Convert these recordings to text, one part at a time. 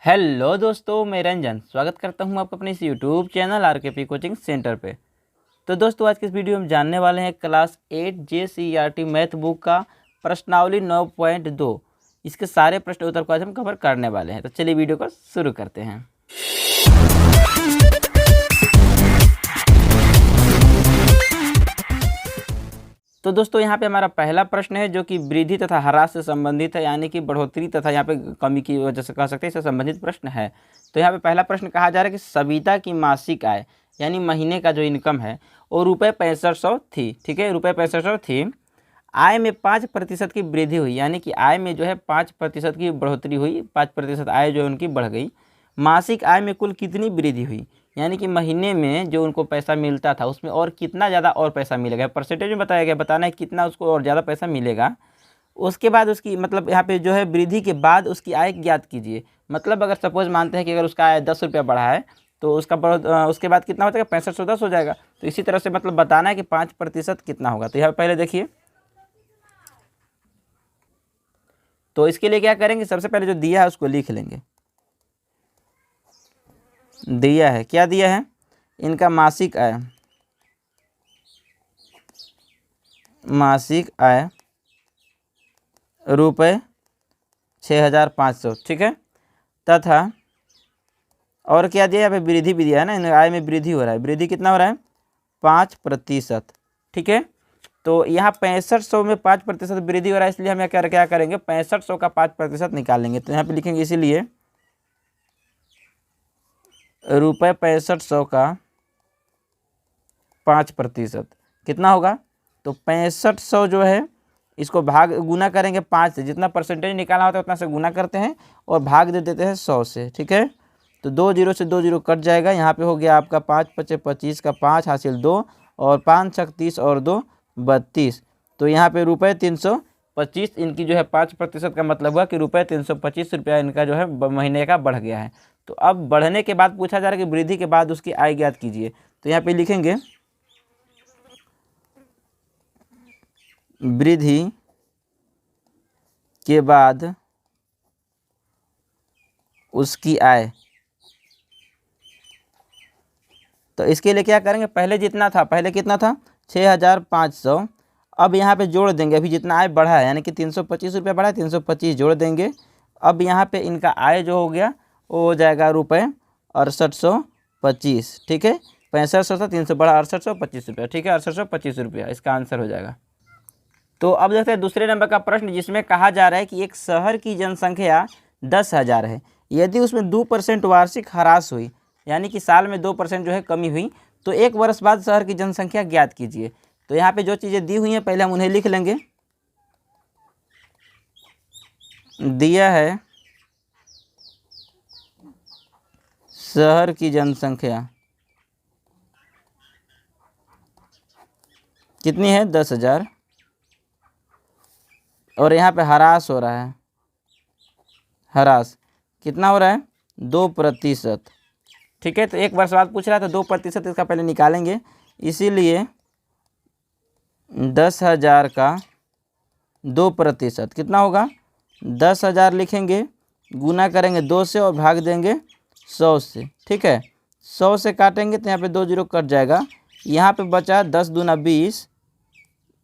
Hello दोस्तों, मैं रंजन स्वागत करता हूं आपका अपने इस यूट्यूब चैनल आरकेपी कोचिंग सेंटर पे। तो दोस्तों, आज के इस वीडियो में हम जानने वाले हैं क्लास 8 JCERT मैथ बुक का प्रश्नावली 9.2। इसके सारे प्रश्न उत्तर को आज हम कवर करने वाले हैं। तो चलिए वीडियो को शुरू करते हैं। तो दोस्तों, यहाँ पे हमारा पहला प्रश्न है जो कि वृद्धि तथा ह्रास से संबंधित है, यानी कि बढ़ोतरी तथा यहाँ पे कमी की वजह से कह सकते हैं, इससे संबंधित प्रश्न है। तो यहाँ पे पहला प्रश्न कहा जा रहा है कि सविता की मासिक आय यानी महीने का जो इनकम है वो ₹6500 थी। ठीक है, ₹6500 थी। आय में 5% की वृद्धि हुई, यानी कि आय में जो है 5% की बढ़ोतरी हुई, 5% आय जो है उनकी बढ़ गई। मासिक आय में कुल कितनी वृद्धि हुई, यानी कि महीने में जो उनको पैसा मिलता था उसमें और कितना ज़्यादा और पैसा मिलेगा, परसेंटेज में बताया गया, बताना है कितना उसको और ज़्यादा पैसा मिलेगा। उसके बाद उसकी मतलब यहाँ पे जो है वृद्धि के बाद उसकी आय ज्ञात कीजिए। मतलब अगर सपोज मानते हैं कि अगर उसका आय 10 रुपया बढ़ा है तो उसका उसके बाद कितना हो जाएगा, 6510 हो जाएगा। तो इसी तरह से मतलब बताना है कि 5% कितना होगा। तो यहाँ पहले देखिए, तो इसके लिए क्या करेंगे, सबसे पहले जो दिया है उसको लिख लेंगे। दिया है, क्या दिया है, इनका मासिक आय, मासिक आय ₹6500। ठीक है, तथा और क्या दिया, यहाँ पे वृद्धि भी दिया है ना, इन आय में वृद्धि हो रहा है। वृद्धि कितना हो रहा है, 5%। ठीक है, तो यहाँ 6500 में 5% वृद्धि हो रहा है, इसलिए हम क्या करेंगे, 6500 का 5% निकालेंगे। तो यहाँ पे लिखेंगे इसीलिए ₹6500 का 5% कितना होगा, तो 6500 जो है इसको भाग गुना करेंगे 5 से, जितना परसेंटेज निकालना होता है उतना से गुना करते हैं और भाग दे देते हैं 100 से। ठीक है, तो 2 जीरो से 2 जीरो कट जाएगा। यहाँ पे हो गया आपका 5 पचे 25 का 5 हासिल 2 और 5 छक 30 और 2 32। तो यहाँ पे ₹325 इनकी जो है 5% का मतलब हुआ कि ₹325 इनका जो है महीने का बढ़ गया है। तो अब बढ़ने के बाद पूछा जा रहा है कि वृद्धि के बाद उसकी आय ज्ञात कीजिए। तो यहाँ पे लिखेंगे वृद्धि के बाद उसकी आय। तो इसके लिए क्या करेंगे, पहले जितना था, पहले कितना था 6500, अब यहाँ पे जोड़ देंगे। अभी जितना आय बढ़ा है यानी कि ₹325 बढ़ा है, 325 जोड़ देंगे। अब यहाँ पे इनका आय जो हो गया वो हो जाएगा ₹6825। ठीक है, 6500 था, 300 बढ़ा, ₹6825। ठीक है, ₹6825 इसका आंसर हो जाएगा। तो अब देखते हैं दूसरे नंबर का प्रश्न, जिसमें कहा जा रहा है कि एक शहर की जनसंख्या 10,000 है। यदि उसमें 2% वार्षिक ह्रास हुई, यानी कि साल में 2% जो है कमी हुई, तो 1 वर्ष बाद शहर की जनसंख्या ज्ञात कीजिए। तो यहाँ पे जो चीज़ें दी हुई हैं पहले हम उन्हें लिख लेंगे। दिया है शहर की जनसंख्या कितनी है, 10,000, और यहाँ पे ह्रास हो रहा है, ह्रास कितना हो रहा है, 2%। ठीक है, तो 1 वर्ष बाद पूछ रहा है तो 2% इसका पहले निकालेंगे। इसीलिए 10,000 का 2% कितना होगा, 10,000 लिखेंगे, गुना करेंगे 2 से और भाग देंगे 100 से। ठीक है, 100 से काटेंगे तो यहाँ पे 2 जीरो कट जाएगा। यहाँ पे बचा 10 दूना 20,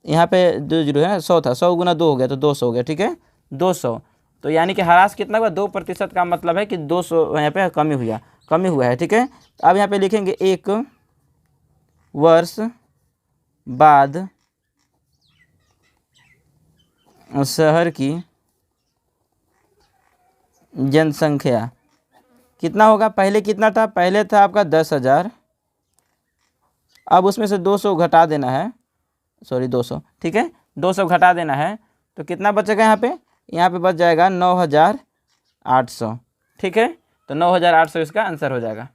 यहाँ पे 2 जीरो है ना, 100 था, 100 गुना 2 हो गया तो 200 हो गया। ठीक है, 200। तो यानी कि ह्रास कितना हुआ, 2% का मतलब है कि 200 यहाँ पे कमी हुआ है। ठीक है, अब यहाँ पे लिखेंगे 1 वर्ष बाद शहर की जनसंख्या कितना होगा, पहले कितना था, पहले था आपका 10,000, अब उसमें से 200 घटा देना है, सॉरी 200। ठीक है, 200 घटा देना है तो कितना बचेगा, यहाँ पे बच जाएगा 9,800। ठीक है, तो 9,800 इसका आंसर हो जाएगा।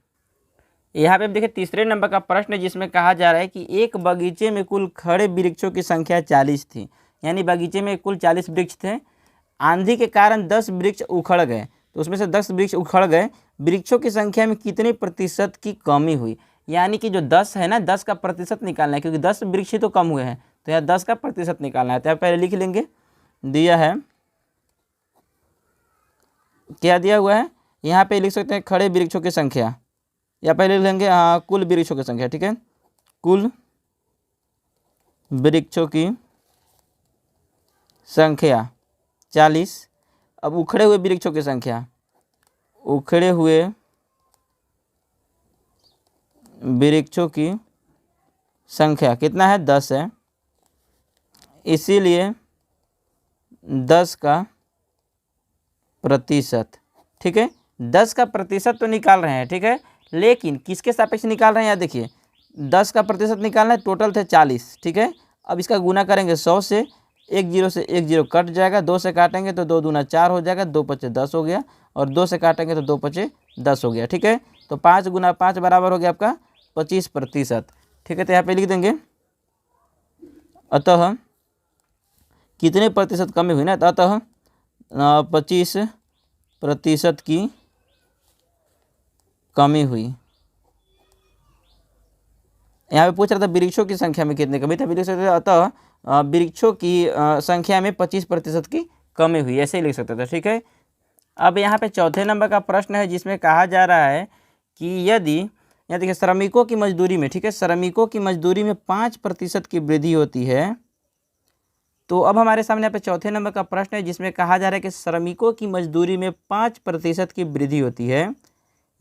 यहाँ पे देखिए तीसरे नंबर का प्रश्न है, जिसमें कहा जा रहा है कि एक बगीचे में कुल खड़े वृक्षों की संख्या 40 थी, यानी बगीचे में कुल 40 वृक्ष थे। आंधी के कारण 10 वृक्ष उखड़ गए, तो उसमें से 10 वृक्ष उखड़ गए, वृक्षों की संख्या में कितने प्रतिशत की कमी हुई, यानी कि जो 10 है ना, 10 का प्रतिशत निकालना है, क्योंकि 10 वृक्ष ही तो कम हुए हैं, तो यहाँ 10 का प्रतिशत निकालना है। तो पहले लिख लेंगे, दिया है, क्या दिया हुआ है, यहाँ पे लिख सकते हैं खड़े वृक्षों की संख्या, या पहले लिख लेंगे कुल वृक्षों की संख्या, ठीक है, कुल वृक्षों की संख्या 40। अब उखड़े हुए वृक्षों की संख्या, उखड़े हुए वृक्षों की संख्या कितना है, 10 है, इसीलिए 10 का प्रतिशत, ठीक है। 10 का प्रतिशत तो निकाल रहे हैं, ठीक है, लेकिन किसके सापेक्ष निकाल रहे हैं, यार देखिए 10 का प्रतिशत निकालना है, टोटल थे 40, ठीक है। अब इसका गुना करेंगे 100 से, एक जीरो से एक जीरो कट जाएगा, 2 से काटेंगे तो 2 दूना 4 हो जाएगा, 2 पचे 10 हो गया, और 2 से काटेंगे तो 2 पचे 10 हो गया, ठीक है। तो 5 गुना 5 बराबर हो गया आपका 25%, ठीक है। तो यहाँ पे लिख देंगे अतः कितने प्रतिशत कमी हुई ना, तो अतः 25% की कमी हुई। यहाँ पे पूछ रहा था वृक्षों की संख्या में कितनी कमी था, अतः वृक्षों की संख्या में 25% की कमी हुई, ऐसे ही लिख सकते थे, ठीक है। अब यहाँ पे चौथे नंबर का प्रश्न है जिसमें कहा जा रहा है कि यदि, यहाँ देखिए श्रमिकों की मजदूरी में, ठीक है, श्रमिकों की मजदूरी में 5% की वृद्धि होती है। तो अब हमारे सामने यहाँ पे चौथे नंबर का प्रश्न है जिसमें कहा जा रहा है कि श्रमिकों की मजदूरी में 5% की वृद्धि होती है,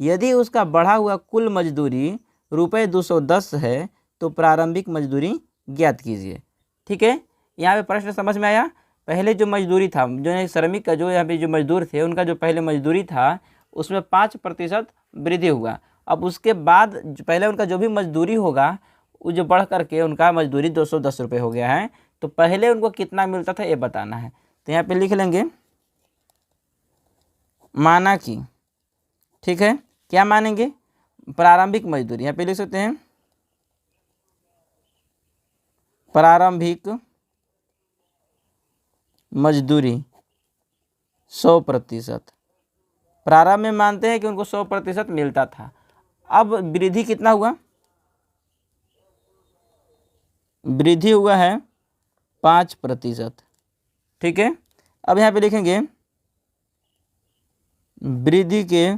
यदि उसका बढ़ा हुआ कुल मजदूरी रुपये 210 है तो प्रारंभिक मजदूरी ज्ञात कीजिए, ठीक है। यहाँ पे प्रश्न समझ में आया। पहले जो मजदूरी था, जो श्रमिक का जो यहाँ पे जो मजदूर थे उनका जो पहले मजदूरी था उसमें 5% वृद्धि हुआ। अब उसके बाद पहले उनका जो भी मजदूरी होगा वो जो बढ़ करके उनका मजदूरी 210 रुपये हो गया है, तो पहले उनको कितना मिलता था ये बताना है। तो यहाँ पे लिख लेंगे माना कि, ठीक है, क्या मानेंगे, प्रारंभिक मजदूरी, यहाँ पे लिख सकते हैं प्रारंभिक मजदूरी 100%। प्रारंभ में मानते हैं कि उनको 100% मिलता था। अब वृद्धि कितना हुआ, वृद्धि हुआ है 5%, ठीक है। अब यहाँ पे लिखेंगे वृद्धि के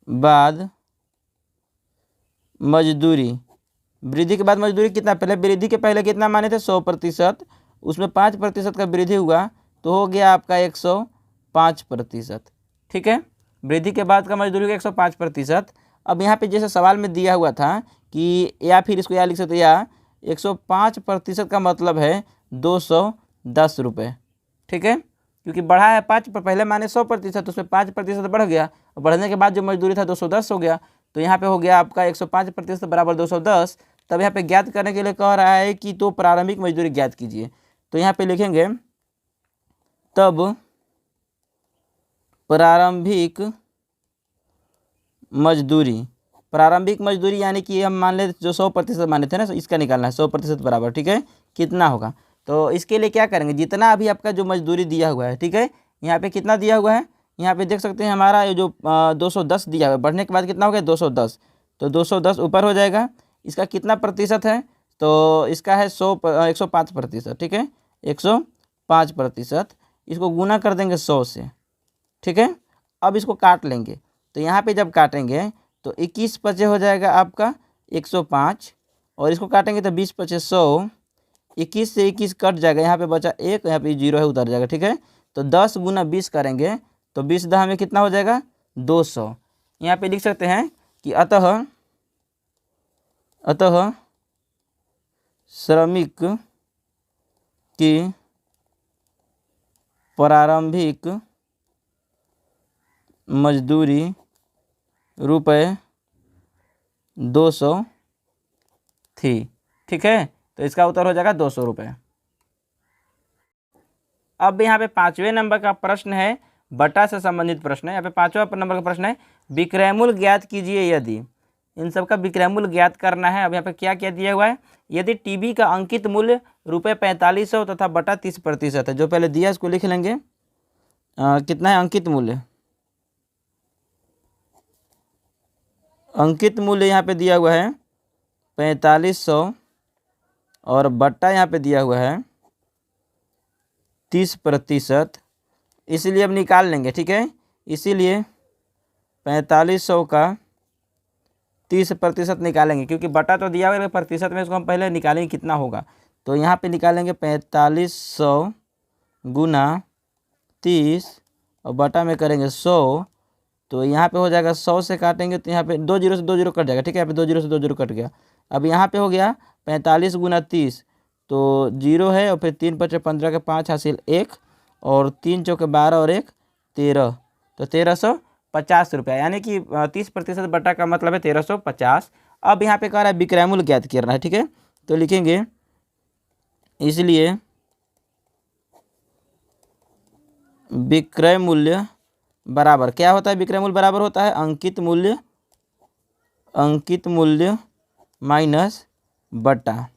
बाद मजदूरी, वृद्धि के बाद मजदूरी कितना, पहले वृद्धि के पहले कितना माने थे 100%, उसमें 5% का वृद्धि हुआ तो हो गया आपका 105%, ठीक है। वृद्धि के बाद का मजदूरी का 105%। अब यहाँ पे जैसे सवाल में दिया हुआ था कि, या फिर इसको या लिख सकते, या 105% का मतलब है 210 रुपये, ठीक है, क्योंकि बढ़ा है 5 पर, पहले माने 100%, उसमें 5% बढ़ गया, और बढ़ने के बाद जो मजदूरी था 210 हो गया, तो यहाँ पे हो गया आपका 105% बराबर 210। तब यहाँ पे ज्ञात करने के लिए कह रहा है कि तो प्रारंभिक मजदूरी ज्ञात कीजिए। तो यहाँ पे लिखेंगे तब प्रारंभिक मजदूरी, प्रारंभिक मजदूरी यानी कि हम मान ले जो 100% माने थे ना, इसका निकालना है 100% बराबर, ठीक है, कितना होगा। तो इसके लिए क्या करेंगे, जितना अभी आपका जो मजदूरी दिया हुआ है, ठीक है, यहाँ पे कितना दिया हुआ है, यहाँ पे देख सकते हैं हमारा ये जो 210 दिया हुआ है, बढ़ने के बाद कितना हो गया 210, तो 210 ऊपर हो जाएगा। इसका कितना प्रतिशत है, तो इसका है 105%, ठीक है, 105%। इसको गुना कर देंगे 100 से, ठीक है। अब इसको काट लेंगे, तो यहाँ पे जब काटेंगे तो 21 पचे हो जाएगा आपका 105, और इसको काटेंगे तो 20 पचे 100, 21 से 21 कट जाएगा, यहाँ पे बचा 1, यहाँ पे 0 है उतर जाएगा, ठीक है। तो 10 गुना 20 करेंगे तो 20 दहा में कितना हो जाएगा 200। यहाँ पे लिख सकते हैं कि अतः श्रमिक की प्रारंभिक मजदूरी रुपये 200 थी, ठीक है। तो इसका उत्तर हो जाएगा 200 रुपये। अब यहाँ पे 5वें नंबर का प्रश्न है, बटा से संबंधित प्रश्न है। यहाँ पे 5वां नंबर का प्रश्न है विक्रयमूल्य ज्ञात कीजिए। यदि इन सब का विक्रयमूल्य ज्ञात करना है। अब यहाँ पे क्या क्या दिया हुआ है, यदि टीवी का अंकित मूल्य ₹4500 तथा बटा 30% है। जो पहले दिया इसको लिख लेंगे, कितना है अंकित मूल्य, अंकित मूल्य यहाँ पे दिया हुआ है 4500 और बट्टा यहाँ पे दिया हुआ है 30%। इसलिए अब निकाल लेंगे, ठीक है, इसीलिए 4500 का 30% निकालेंगे, क्योंकि बटा तो दिया हुआ है, प्रतिशत में इसको हम पहले निकालेंगे कितना होगा। तो यहाँ पे निकालेंगे 4500 गुना 30 और बटा में करेंगे 100। तो यहाँ पे हो जाएगा 100 से काटेंगे तो यहाँ पे 2 जीरो से 2 जीरो कट जाएगा, ठीक है। यहाँ पे 2 जीरो से 2 जीरो कट गया। अब यहाँ पे हो गया 45 गुना 30, तो 0 है और फिर 3 पचे 15 के 5 हासिल 1 और 3 चौके 12 और 1 13, तो 1350 रुपया, यानी कि 30% बटा का मतलब है 1350। अब यहाँ पे कह रहा है विक्रय मूल्य ज्ञात करना है, ठीक है। तो लिखेंगे इसलिए विक्रय मूल्य बराबर क्या होता है, विक्रय मूल्य बराबर होता है अंकित मूल्य माइनस बटा,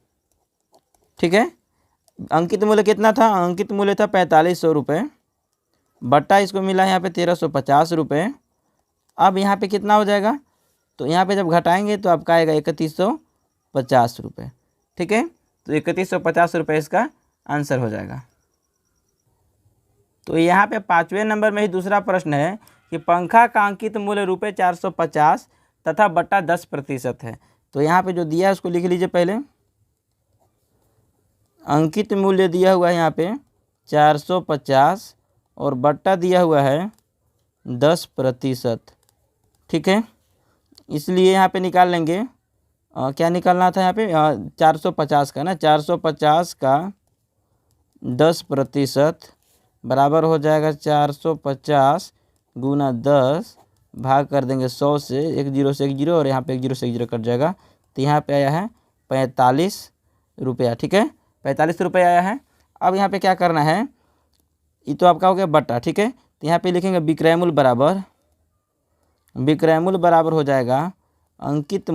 ठीक है। अंकित मूल्य कितना था, अंकित मूल्य था 4500 रुपये, बटा इसको मिला यहाँ पे 1350 रुपये। अब यहाँ पे कितना हो जाएगा, तो यहाँ पे जब घटाएंगे तो आपका आएगा 3150 रुपये, ठीक है। तो 3150 रुपये इसका आंसर हो जाएगा। तो यहाँ पे 5वें नंबर में ही दूसरा प्रश्न है कि पंखा का अंकित मूल्य रुपये 450 तथा बटा 10% है। तो यहाँ पे जो दिया है उसको लिख लीजिए पहले। अंकित मूल्य दिया हुआ है यहाँ पे 450 और बट्टा दिया हुआ है 10%, ठीक है। इसलिए यहाँ पे निकाल लेंगे क्या निकालना था यहाँ पे 450 का ना, 450 का 10% बराबर हो जाएगा 450 गुना 10 भाग कर देंगे 100 से, 1 जीरो से 1 जीरो और यहाँ पे 1 जीरो से 1 जीरो कट जाएगा। तो यहाँ पे आया है 45 रुपया, ठीक है, 45 रुपये आया है। अब यहाँ पे क्या करना है, ये तो आपका हो गया बट्टा, ठीक है। तो यहाँ पे लिखेंगे विक्रय मूल्य बराबर हो जाएगा अंकित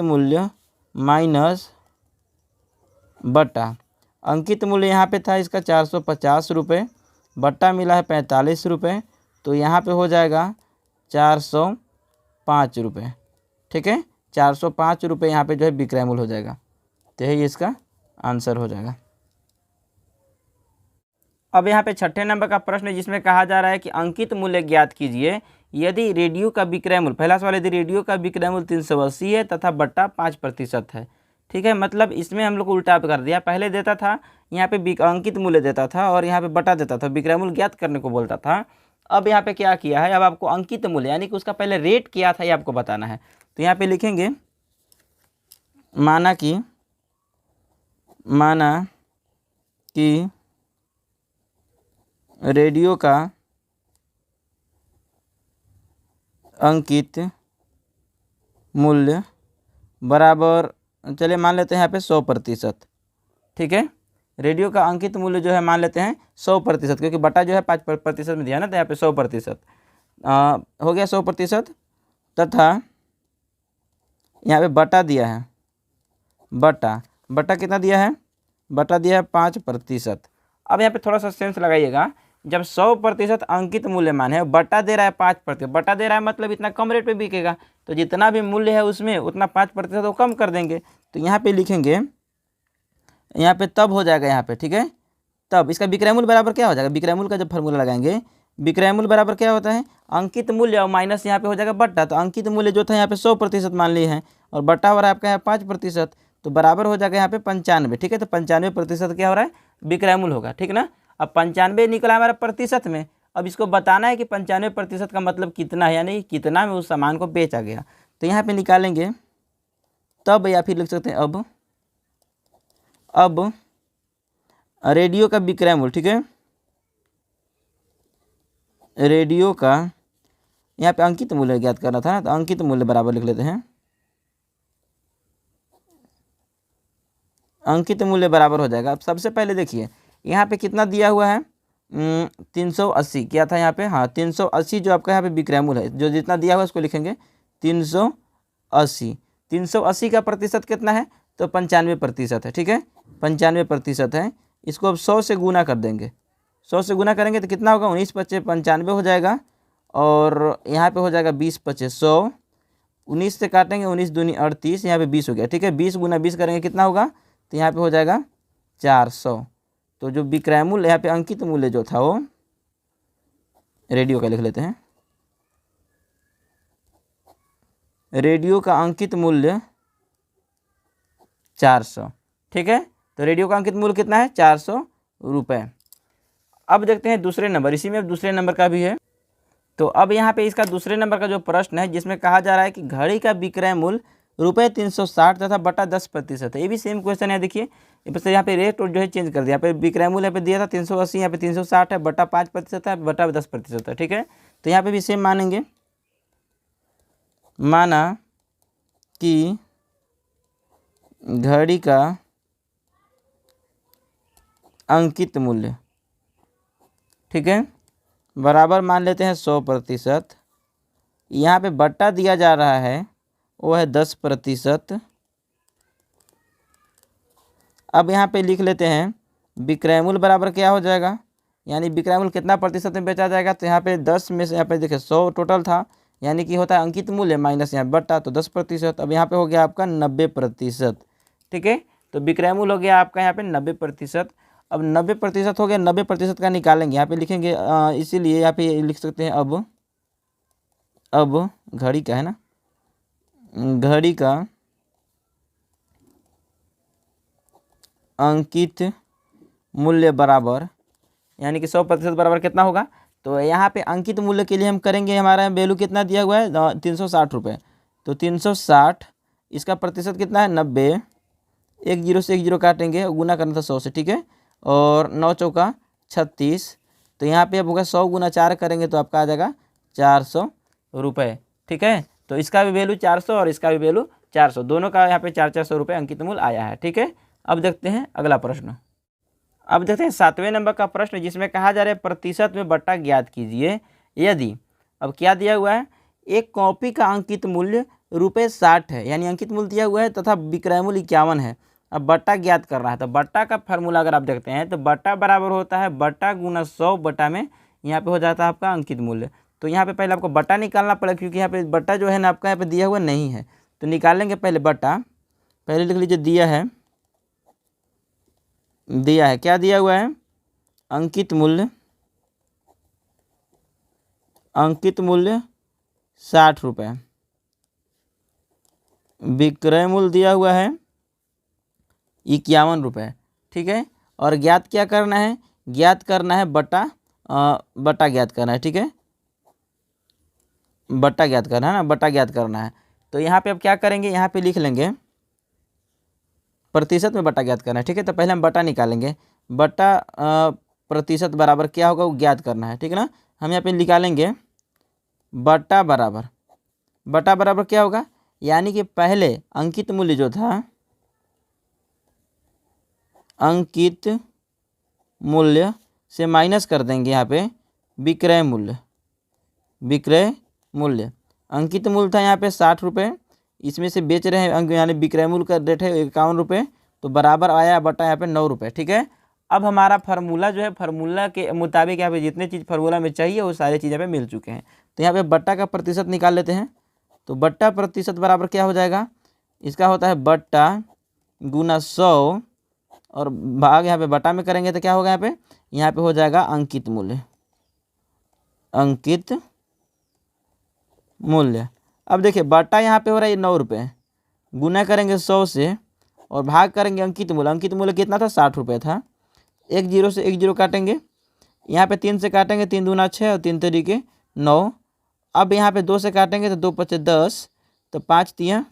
मूल्य माइनस बट्टा। अंकित मूल्य यहाँ पे था इसका 450 रुपये, बट्टा मिला है 45 रुपये, तो यहाँ पे हो जाएगा 405 रुपये, ठीक है। 405 रुपये यहाँ पे जो है विक्रय मूल्य हो जाएगा। तो यही इसका आंसर हो जाएगा। अब यहाँ पे 6ठे नंबर का प्रश्न है जिसमें कहा जा रहा है कि अंकित मूल्य ज्ञात कीजिए यदि रेडियो का विक्रय मूल्य, पहला सवाल, यदि रेडियो का विक्रय मूल्य 380 है तथा बट्टा 5% है, ठीक है। मतलब इसमें हम लोग को उल्टा कर दिया, पहले देता था यहाँ पे अंकित मूल्य देता था और यहाँ पे बटा देता था, विक्रय मूल्य ज्ञात करने को बोलता था। अब यहाँ पे क्या किया है, अब आपको अंकित मूल्य यानी कि उसका पहले रेट क्या था ये आपको बताना है। तो यहाँ पे लिखेंगे माना कि रेडियो का अंकित मूल्य बराबर, चलिए मान लेते हैं यहाँ पे 100%, ठीक है। रेडियो का अंकित मूल्य जो है मान लेते हैं 100%, क्योंकि बटा जो है 5% में दिया ना, तो यहाँ पे 100% हो गया 100%, तथा यहाँ पे बटा दिया है, बटा कितना दिया है, बटा दिया है 5%। अब यहाँ पे थोड़ा सा सेंस लगाइएगा, जब 100% अंकित मूल्य मान है, बटा दे रहा है 5%, बटा दे रहा है मतलब इतना कम रेट पे बिकेगा, तो जितना भी मूल्य है उसमें उतना 5% वो कम कर देंगे। तो यहाँ पे लिखेंगे, यहाँ पे तब हो जाएगा यहाँ पे, ठीक है। तब इसका विक्रय मूल्य बराबर क्या हो जाएगा, विक्रय मूल्य का जब फार्मूला लगाएंगे, विक्रय मूल्य बराबर क्या होता है, अंकित मूल्य और माइनस यहाँ पे हो जाएगा बट्टा। तो अंकित मूल्य जो था यहाँ पे 100% मान लिए हैं और बट्टा हो रहा है आपका यहाँ 5%, तो बराबर हो जाएगा यहाँ पे 95, ठीक है। तो 95% क्या हो रहा है, विक्रय मूल्य होगा, ठीक ना। अब 95 निकला हमारा प्रतिशत में, अब इसको बताना है कि 95% का मतलब कितना है, यानी कितना में उस सामान को बेचा गया। तो यहाँ पे निकालेंगे तब, या फिर लिख सकते हैं अब रेडियो का विक्रय मूल्य, ठीक है, रेडियो का यहाँ पे अंकित मूल्य ज्ञात करना था ना, तो अंकित मूल्य बराबर लिख लेते हैं, अंकित मूल्य बराबर हो जाएगा। अब सबसे पहले देखिए यहाँ पे कितना दिया हुआ है, 380 क्या था यहाँ पे, हाँ 380 जो आपका यहाँ पे विक्रय मूल्य है, जो जितना दिया हुआ है उसको लिखेंगे 380 का प्रतिशत कितना है, तो 95% है, ठीक है, 95% है। इसको अब 100 से गुना कर देंगे, 100 से गुना करेंगे तो कितना होगा, 19 पचे 95 हो जाएगा, और यहाँ पे हो जाएगा 20 पचे 100, 19 से काटेंगे 19 दूनी 38, यहाँ पे 20 हो गया, ठीक है। 20 गुना 20 करेंगे कितना होगा, तो यहाँ पे हो जाएगा 400। तो जो विक्रय मूल्य यहाँ पे अंकित मूल्य जो था वो रेडियो का लिख लेते हैं। रेडियो का अंकित मूल्य 400, ठीक है। तो रेडियो का अंकित मूल्य कितना है? 400 रुपये। अब देखते हैं दूसरे नंबर, इसी में दूसरे नंबर का भी है। तो अब यहाँ पे इसका दूसरे नंबर का जो प्रश्न है जिसमें कहा जा रहा है कि घड़ी का विक्रय मूल्य ₹360 तथा बटा 10% है। ये भी सेम क्वेश्चन है। देखिए बस यहाँ पे रेट जो है चेंज कर दिया। यहाँ पे विक्रय मूल्य यहाँ पे दिया था 380, यहाँ पे 360 है, बटा 5% है, बटा 10% है, ठीक है। तो यहाँ पे भी सेम मानेंगे। माना कि घड़ी का अंकित मूल्य, ठीक है, बराबर मान लेते हैं 100%। यहाँ पे बट्टा दिया जा रहा है वो है 10%। अब यहाँ पे लिख लेते हैं विक्रय मूल्य बराबर क्या हो जाएगा, यानी विक्रय मूल्य कितना प्रतिशत में बेचा जाएगा। तो यहाँ पे 10 में से यहाँ पे देखिए 100 टोटल था, यानी कि होता है अंकित मूल्य माइनस यहाँ बट्टा, तो 10%। अब यहाँ पे हो गया आपका 90%, ठीक है। तो विक्रय मूल्य हो गया आपका यहाँ पे 90%। अब 90% हो गया, 90% का निकालेंगे, यहाँ पे लिखेंगे इसीलिए यहाँ पे लिख सकते हैं अब घड़ी का है ना, घड़ी का अंकित मूल्य बराबर, यानी कि 100% बराबर कितना होगा। तो यहाँ पे अंकित मूल्य के लिए हम करेंगे, हमारा वैल्यू कितना दिया हुआ है 360 रुपये। तो 360 इसका प्रतिशत कितना है 90, 10 से 10 काटेंगे, गुना करना था 100 से, ठीक है। और 9 चौका 36। तो यहाँ पे अब होगा 100 गुना 4 करेंगे तो आपका आ जाएगा 400 रुपये, ठीक है। तो इसका भी वैल्यू 400 और इसका भी वैल्यू 400, दोनों का यहाँ पे 400 रुपये अंकित मूल्य आया है, ठीक है। अब देखते हैं अगला प्रश्न। अब देखते हैं 7वें नंबर का प्रश्न जिसमें कहा जा रहा है प्रतिशत में बट्टा ज्ञात कीजिए यदि, अब क्या दिया हुआ है, एक कॉपी का अंकित मूल्य ₹60 है, यानी अंकित मूल्य दिया हुआ है तथा विक्रय मूल्य 51 है। अब बट्टा ज्ञात करना है। तो बट्टा का फार्मूला अगर आप देखते हैं तो बट्टा बराबर होता है बट्टा गुना 100 बटा में यहाँ पे हो जाता है आपका अंकित मूल्य। तो यहाँ पे पहले आपको बट्टा निकालना पड़ेगा, क्योंकि यहाँ पे बट्टा जो है ना आपका यहाँ पे दिया हुआ नहीं है। तो निकालेंगे पहले बट्टा, पहले लिख लीजिए दिया है क्या दिया हुआ है, अंकित मूल्य 60 रुपये, विक्रय मूल्य दिया हुआ है 51 रुपये, ठीक है। और ज्ञात क्या करना है, ज्ञात करना है बट्टा ज्ञात करना है, ठीक है, बट्टा ज्ञात करना है ना, बट्टा ज्ञात करना है। तो यहाँ पे अब क्या करेंगे, यहाँ पे लिख लेंगे प्रतिशत में बट्टा ज्ञात करना है, ठीक है। तो पहले हम बट्टा निकालेंगे, बट्टा प्रतिशत बराबर क्या होगा वो ज्ञात करना है, ठीक है ना। हम यहाँ पे निकालेंगे बट्टा बराबर क्या होगा, यानी कि पहले अंकित मूल्य जो था, अंकित मूल्य से माइनस कर देंगे यहाँ पे विक्रय मूल्य। अंकित मूल्य था यहाँ पे 60 रुपये, इसमें से बेच रहे हैं यानी विक्रय मूल्य का रेट है 51 रुपये, तो बराबर आया बटा यहाँ पे 9 रुपये, ठीक है। अब हमारा फार्मूला जो है, फार्मूला के मुताबिक यहाँ पे जितने चीज़ फार्मूला में चाहिए वो सारे चीज़ यहाँ पे मिल चुके हैं। तो यहाँ पे बट्टा का प्रतिशत निकाल लेते हैं। तो बट्टा प्रतिशत बराबर क्या हो जाएगा, इसका होता है बट्टा गुना 100 और भाग यहाँ पे बटा में करेंगे तो क्या होगा, यहाँ पे हो जाएगा अंकित मूल्य। अब देखिए बट्टा यहाँ पे हो रहा है 9 रुपये, गुना करेंगे 100 से और भाग करेंगे अंकित मूल्य कितना था 60 रुपये था। 10 से 10 काटेंगे, यहाँ पे 3 से काटेंगे, 3 दूना 6 और 3 तरीके 9। अब यहाँ पे 2 से काटेंगे तो 2 पचे 10, तो 5 तिया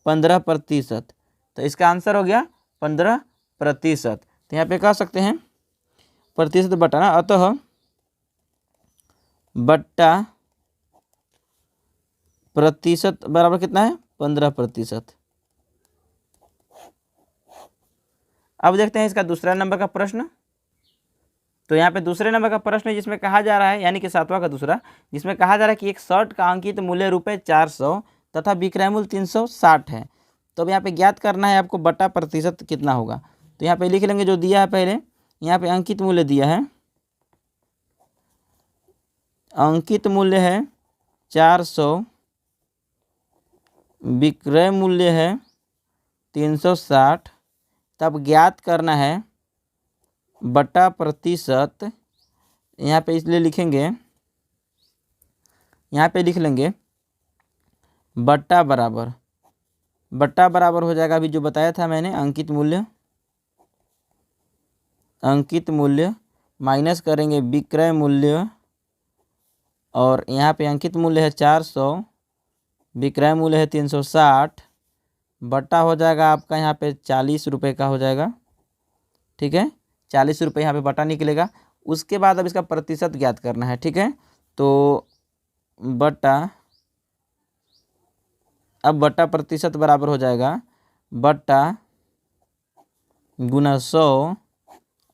15%। तो इसका आंसर हो गया 15%। तो यहाँ पे कह सकते हैं प्रतिशत बटा ना, अतः बट्टा प्रतिशत बराबर कितना है 15%। अब देखते हैं इसका दूसरा नंबर का प्रश्न। तो यहाँ पे दूसरे नंबर का प्रश्न है जिसमें कहा जा रहा है, यानी कि 7वां का दूसरा, जिसमें कहा जा रहा है कि एक शर्ट का अंकित मूल्य ₹400 तथा विक्रय मूल्य 360 है। तो अब यहाँ पे ज्ञात करना है आपको बट्टा प्रतिशत कितना होगा। तो यहाँ पे लिख लेंगे जो दिया है, पहले यहाँ पे अंकित मूल्य दिया है, अंकित मूल्य है 400, विक्रय मूल्य है 360। तब ज्ञात करना है बट्टा प्रतिशत, यहाँ पे इसलिए लिखेंगे यहाँ पे लिख लेंगे बट्टा बराबर हो जाएगा, अभी जो बताया था मैंने, अंकित मूल्य माइनस करेंगे विक्रय मूल्य, और यहाँ पे अंकित मूल्य है 400, विक्रय मूल्य है 360, बट्टा हो जाएगा आपका यहाँ पे 40 रुपये का हो जाएगा। ठीक है, 40 रुपये यहाँ पे बट्टा निकलेगा। उसके बाद अब इसका प्रतिशत ज्ञात करना है। ठीक है, तो बट्टा प्रतिशत बराबर हो जाएगा बट्टा गुना 100,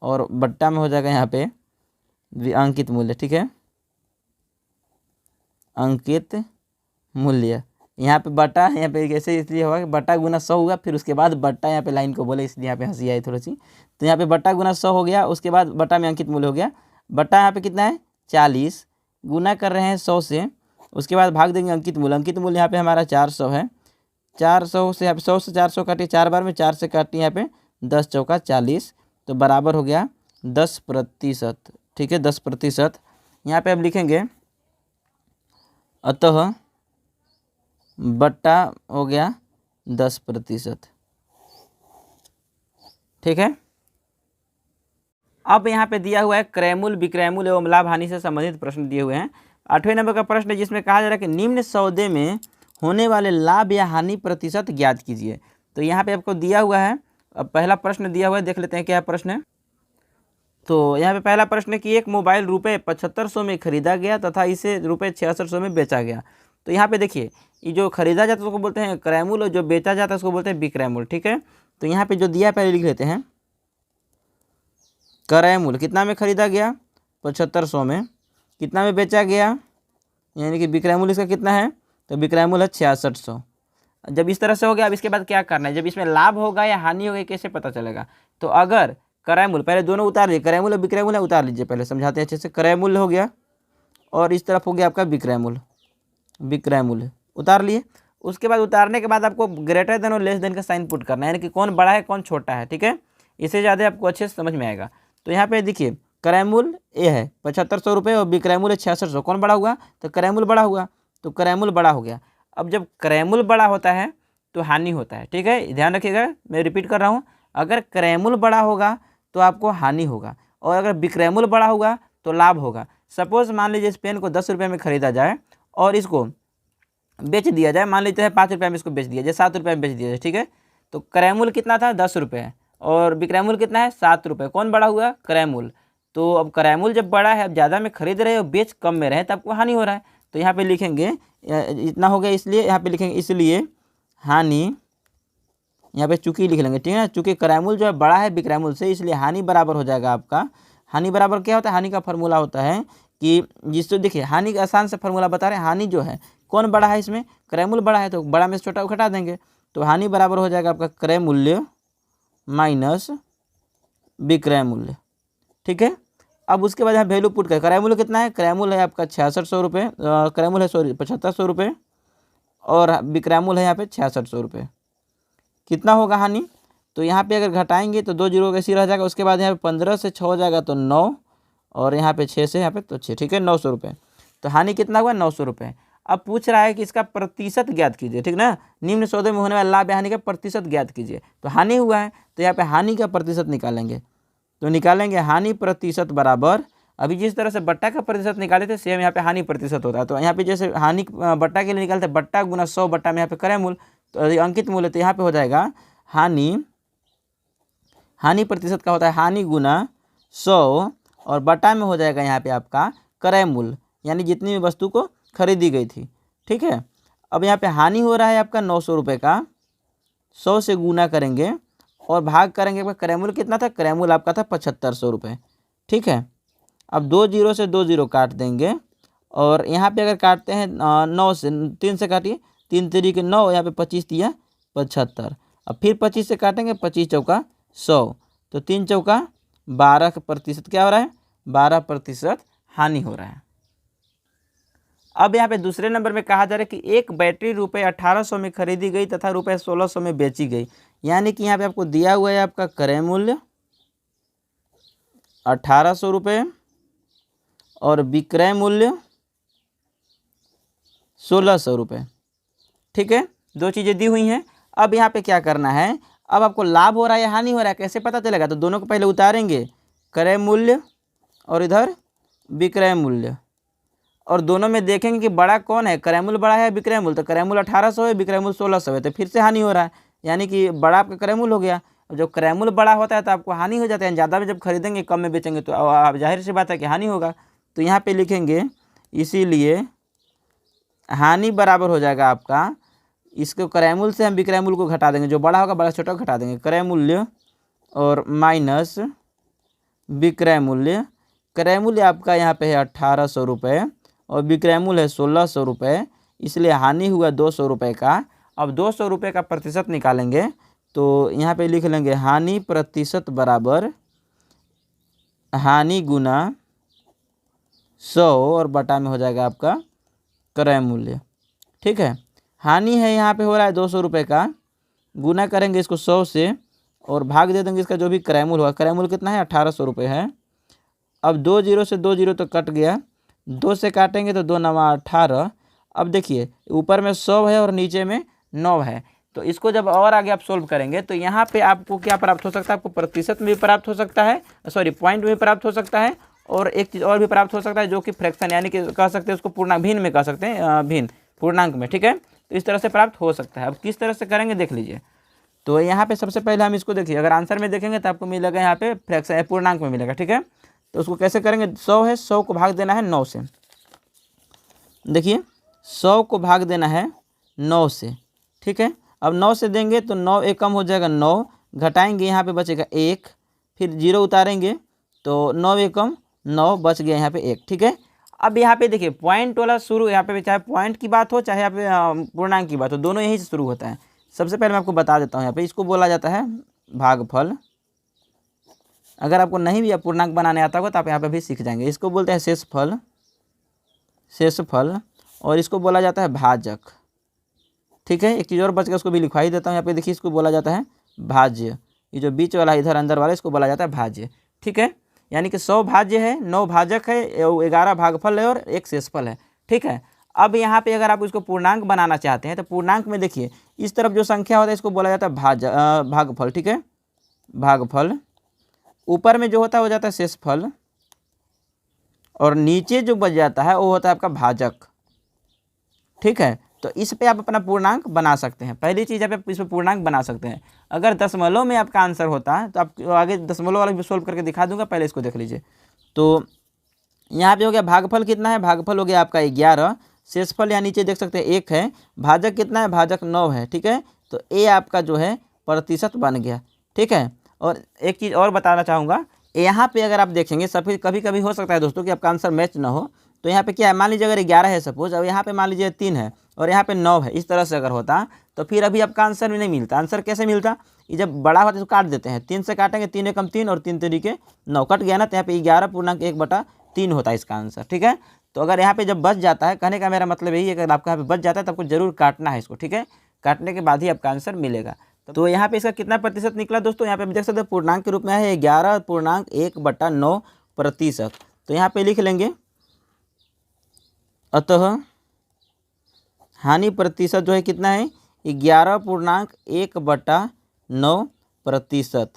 और बट्टा में हो जाएगा यहाँ पे अंकित मूल्य। ठीक है, अंकित मूल्य, यहाँ पे बट्टा, यहाँ पे कैसे इसलिए होगा कि बट्टा गुना 100 हुआ, फिर उसके बाद बट्टा यहाँ पे लाइन को बोले, इसलिए यहाँ पे हंसी आई थोड़ी सी। तो यहाँ पे बट्टा गुना 100 हो गया, उसके बाद बट्टा में अंकित मूल्य हो गया। बट्टा यहाँ पे कितना है 40, गुना कर रहे हैं 100 से, उसके बाद भाग देंगे अंकित मूल्य यहाँ पे हमारा 400 है। 400 से यहाँ पे 100 से 400 काटिए 4 बार में, 4 से काटिए यहाँ पे 10 चौका 40, तो बराबर हो गया 10%। ठीक है, 10%। यहाँ पे अब लिखेंगे अतः बट्टा हो गया 10%। ठीक है, अब यहाँ पे दिया हुआ है क्रयमूल्य, विक्रयमूल्य एवं लाभ हानि से संबंधित प्रश्न दिए हुए हैं। 8वें नंबर का प्रश्न है जिसमें कहा जा रहा है कि निम्न सौदे में होने वाले लाभ या हानि प्रतिशत ज्ञात कीजिए। तो यहाँ पे आपको दिया हुआ है, अब पहला प्रश्न दिया हुआ है, देख लेते हैं क्या प्रश्न है। तो यहाँ पे पहला प्रश्न है कि एक मोबाइल रुपये 7500 में खरीदा गया तथा इसे रुपये 6600 में बेचा गया। तो यहाँ पे देखिए, ये जो खरीदा जाता है उसको बोलते हैं क्रयमूल्य, और जो बेचा जाता है उसको बोलते हैं विक्रयमूल्य। ठीक है, तो यहाँ पे जो दिया है पहले लिख लेते हैं। क्रयमूल्य कितना में खरीदा गया 7500 में, कितना में बेचा गया, यानी कि विक्रयमूल्य इसका कितना है, तो विक्रयमूल्य है 6600। जब इस तरह से हो गया, अब इसके बाद क्या करना है, जब इसमें लाभ होगा या हानि होगी कैसे पता चलेगा। तो अगर क्रयमूल्य, पहले दोनों उतार लीजिए, क्रयमूल्य विक्रयमूल्य उतार लीजिए, पहले समझाते हैं अच्छे से। क्रयमूल्य हो गया और इस तरफ हो गया आपका विक्रयमूल्य उतार लिए। उसके बाद उतारने के बाद आपको ग्रेटर देन और लेस देन का साइन पुट करना है, यानी कि कौन बड़ा है कौन छोटा है। ठीक है, इससे ज़्यादा आपको अच्छे से समझ में आएगा। तो यहाँ पे देखिए क्रयमूल्य ये है 7500 रुपये और विक्रयमूल्य 6600, कौन बड़ा हुआ, तो क्रयमूल्य बड़ा हुआ, तो क्रयमूल्य बड़ा हो गया। अब जब क्रयमूल्य बड़ा होता है तो हानि होता है। ठीक है, ध्यान रखिएगा, मैं रिपीट कर रहा हूँ, अगर क्रयमूल्य बड़ा होगा तो आपको हानि होगा, और अगर विक्रयमूल्य बड़ा होगा तो लाभ होगा। सपोज मान लीजिए इस पेन को 10 रुपये में खरीदा जाए और इसको बेच दिया जाए, मान लीजिए 5 रुपये में इसको बेच दिया जाए, 7 रुपये में बेच दिया जाए। ठीक है, तो क्रयमूल्य कितना था 10 रुपये और विक्रयमूल्य कितना है 7 रुपये, कौन बड़ा हुआ, क्रयमूल्य। तो अब क्रयमूल्य जब बड़ा है, अब ज़्यादा में खरीद रहे हो, बेच कम में रहे, तो आपको हानि हो रहा है। तो यहाँ पे लिखेंगे इतना हो गया, इसलिए यहाँ पे लिखेंगे इसलिए हानि, यहाँ पे चूंकि लिख लेंगे। ठीक है, चूंकि क्रयमूल्य जो है बड़ा है विक्रयमूल्य से, इसलिए हानि बराबर हो जाएगा आपका, हानि बराबर क्या होता है, हानि का फॉर्मूला होता है कि जिससे देखिए हानि का आसान से फॉर्मूला बता रहे हैं, हानि जो है कौन बड़ा है, इसमें क्रयमूल्य बड़ा है, तो बड़ा में से छोटा को घटा देंगे, तो हानि बराबर हो जाएगा आपका क्रयमूल्य माइनस विक्रयमूल्य। ठीक है, अब उसके बाद यहाँ वैल्यू पुट कर, क्रयमूल्य कितना है, क्रयमूल्य है आपका 6600 रुपये, क्रयमूल्य है 7500 रुपये, और विक्रयमूल्य है यहाँ पे 6600 रुपये। कितना होगा हानि, तो यहाँ पे अगर घटाएंगे तो 2 जीरो कैसी रह जाएगा। उसके बाद यहाँ पे 15 से 6 हो जाएगा तो 9, और यहाँ पे 6 से यहाँ पे तो 6। ठीक है, 900 रुपये। तो हानि कितना हुआ 900 रुपये। अब पूछ रहा है कि इसका प्रतिशत ज्ञात कीजिए। ठीक ना, निम्न सौदे में होने वाला लाभ या हानि का प्रतिशत ज्ञात कीजिए। तो हानि हुआ है तो यहाँ पे हानि का प्रतिशत निकालेंगे, तो निकालेंगे हानि प्रतिशत बराबर, अभी जिस तरह से बट्टा का प्रतिशत निकाले थे सेम यहाँ पे हानि प्रतिशत होता है। तो यहाँ पे जैसे हानि बट्टा के लिए निकालते हैं, बट्टा गुना 100, बट्टा में यहाँ पे क्रयमूल्य, तो अंकित मूल्य, तो यहाँ पे हो जाएगा हानि प्रतिशत का होता है हानि गुना 100, और बट्टा में हो जाएगा यहाँ पे आपका क्रयमूल्य, यानी जितनी भी वस्तु को खरीदी गई थी। ठीक है, अब यहाँ पे हानि हो रहा है आपका 900 रुपये का, 100 से गुना करेंगे और भाग करेंगे, आपका क्रयमूल्य कितना था, क्रयमूल्य आपका था 7500 रुपये। ठीक है, अब 2 जीरो से 2 जीरो काट देंगे, और यहाँ पे अगर काटते हैं 9 से 3 से काटिए, 3 तरीके 9, यहाँ पे 25 दिया 75, अब फिर 25 से काटेंगे, 25 चौका 100, तो 3 चौका 12% क्या हो रहा है, 12% हानि हो रहा है। अब यहाँ पे दूसरे नंबर में कहा जा रहा है कि एक बैटरी रुपये 1800 में खरीदी गई तथा रुपये 1600 में बेची गई, यानी कि यहाँ पे आपको दिया हुआ है आपका क्रय मूल्य 1800 रुपये और विक्रय मूल्य 1600 रुपये। ठीक है, दो चीज़ें दी हुई हैं। अब यहाँ पे क्या करना है, अब आपको लाभ हो रहा है या हानि हो रहा है कैसे पता चलेगा, तो दोनों को पहले उतारेंगे, क्रय मूल्य और इधर विक्रय मूल्य, और दोनों में देखेंगे कि बड़ा कौन है, क्रय मूल्य बड़ा है विक्रय मूल्य, तो क्रय मूल्य 1800 है, विक्रय मूल्य 1600 है, तो फिर से हानि हो रहा है, यानी कि बड़ा आपका क्रय मूल्य हो गया। जब क्रय मूल्य बड़ा होता है तो आपको हानि हो जाता है, ज़्यादा में जब खरीदेंगे कम में बेचेंगे तो आप जाहिर सी बात है कि हानि होगा। तो यहाँ पे लिखेंगे इसीलिए हानि बराबर हो जाएगा आपका, इसको क्रय मूल्य से हम विक्रय मूल्य को घटा देंगे, जो बड़ा होगा बड़ा छोटा को घटा देंगे, क्रय मूल्य और माइनस विक्रय मूल्य। क्रय मूल्य आपका यहाँ पे है 1800 रुपये और विक्रय मूल्य है 1600 रुपये, इसलिए हानि हुआ 200 रुपये का। अब 200 रुपये का प्रतिशत निकालेंगे तो यहाँ पे लिख लेंगे हानि प्रतिशत बराबर हानि गुना 100 और बटा में हो जाएगा आपका क्रय मूल्य। ठीक है, हानि है यहाँ पे हो रहा है 200 रुपये का, गुना करेंगे इसको 100 से और भाग दे देंगे इसका जो भी क्रय मूल्य हुआ। क्रय मूल्य कितना है, 1800 रुपये है। अब 2 जीरो से 2 जीरो तो कट गया, 2 से काटेंगे तो 2 नवा 18। अब देखिए ऊपर में 100 है और नीचे में 9 है, तो इसको जब और आगे आप सोल्व करेंगे तो यहाँ पे आपको क्या प्राप्त हो सकता है, आपको प्रतिशत में भी प्राप्त हो सकता है, सॉरी पॉइंट में भी प्राप्त हो सकता है, और एक चीज़ और भी प्राप्त हो सकता है जो कि फ्रैक्शन यानी कि कह सकते हैं उसको पूर्णांक, भिन्न में कह सकते हैं, भिन्न पूर्णांक में। ठीक है, तो इस तरह से प्राप्त हो सकता है। अब किस तरह से करेंगे देख लीजिए। तो यहाँ पे सबसे पहले हम इसको देखिए, अगर आंसर में देखेंगे तो आपको मिलेगा यहाँ पे फ्रैक्शन पूर्णांक में मिलेगा। ठीक है, तो उसको कैसे करेंगे, 100 है, 100 को भाग देना है 9 से। देखिए 100 को भाग देना है 9 से। ठीक है, अब 9 से देंगे तो 9 एक कम हो जाएगा 9, घटाएंगे यहाँ पे बचेगा 1, फिर जीरो उतारेंगे तो 9 एक कम 9, बच गया यहाँ पे 1। ठीक है, अब यहाँ पे देखिए पॉइंट वाला शुरू, यहाँ पे चाहे पॉइंट की बात हो चाहे यहाँ पे पूर्णांक की बात हो, दोनों यहीं से शुरू होता है। सबसे पहले मैं आपको बता देता हूँ, यहाँ पे इसको बोला जाता है भागफल। अगर आपको नहीं भी पूर्णांक बनाने आता होगा तो आप यहाँ पे भी सीख जाएंगे। इसको बोलते हैं शेषफल, शेषफल, और इसको बोला जाता है भाजक। ठीक है, एक चीज़ और बच गया, उसको भी लिखवा ही देता हूँ। यहाँ पे देखिए इसको बोला जाता है भाज्य, ये जो बीच वाला इधर अंदर वाला इसको बोला जाता है भाज्य। ठीक है, यानी कि 100 भाज्य है, 9 भाजक है, 11 भागफल है और 1 शेषफल है। ठीक है, अब यहाँ पे अगर आप इसको पूर्णांक बनाना चाहते हैं तो पूर्णांक में देखिए इस तरफ जो संख्या होता है इसको बोला जाता है भागफल। ठीक है, भागफल, ऊपर में जो होता है वो जाता है शेषफल, और नीचे जो बच जाता है वो होता है आपका भाजक। ठीक है, तो इस पे आप अपना पूर्णांक बना सकते हैं। पहली चीज़ आप इस पे पूर्णांक बना सकते हैं। अगर दशमलव में आपका आंसर होता है तो आप आगे दशमलव वाला भी सोल्व करके दिखा दूंगा, पहले इसको देख लीजिए। तो यहाँ पे हो गया भागफल कितना है, भागफल हो गया आपका 11, शेषफल यहाँ नीचे देख सकते हैं 1 है, भाजक कितना है, भाजक 9 है। ठीक है, तो ये आपका जो है प्रतिशत बन गया। ठीक है, और एक चीज़ और बताना चाहूँगा, यहाँ पे अगर आप देखेंगे सभी कभी कभी हो सकता है दोस्तों कि आपका आंसर मैच ना हो, तो यहाँ पे क्या है, मान लीजिए अगर 11 है सपोज, अब यहाँ पे मान लीजिए 3 है और यहाँ पे 9 है, इस तरह से अगर होता तो फिर अभी आपका आंसर भी नहीं मिलता। आंसर कैसे मिलता, ये जब बड़ा होता है तो काट देते हैं, 3 से काटेंगे, 3 एकम 3 और 3 तरीके 9, कट गया ना, तो यहाँ पे 11.1/3 होता है इसका आंसर। ठीक है, तो अगर यहाँ पे जब बच जाता है, कहने का मेरा मतलब यही है, अगर आपका यहाँ पे बच जाता है तो आपको जरूर काटना है इसको। ठीक है, काटने के बाद ही आपका आंसर मिलेगा। तो यहाँ पे इसका कितना प्रतिशत निकला दोस्तों, यहाँ पे देख सकते हैं पूर्णांक के रूप में है 11.1/9%। तो यहाँ पे लिख लेंगे, अतः हानि प्रतिशत जो है कितना है, 11.1/9%।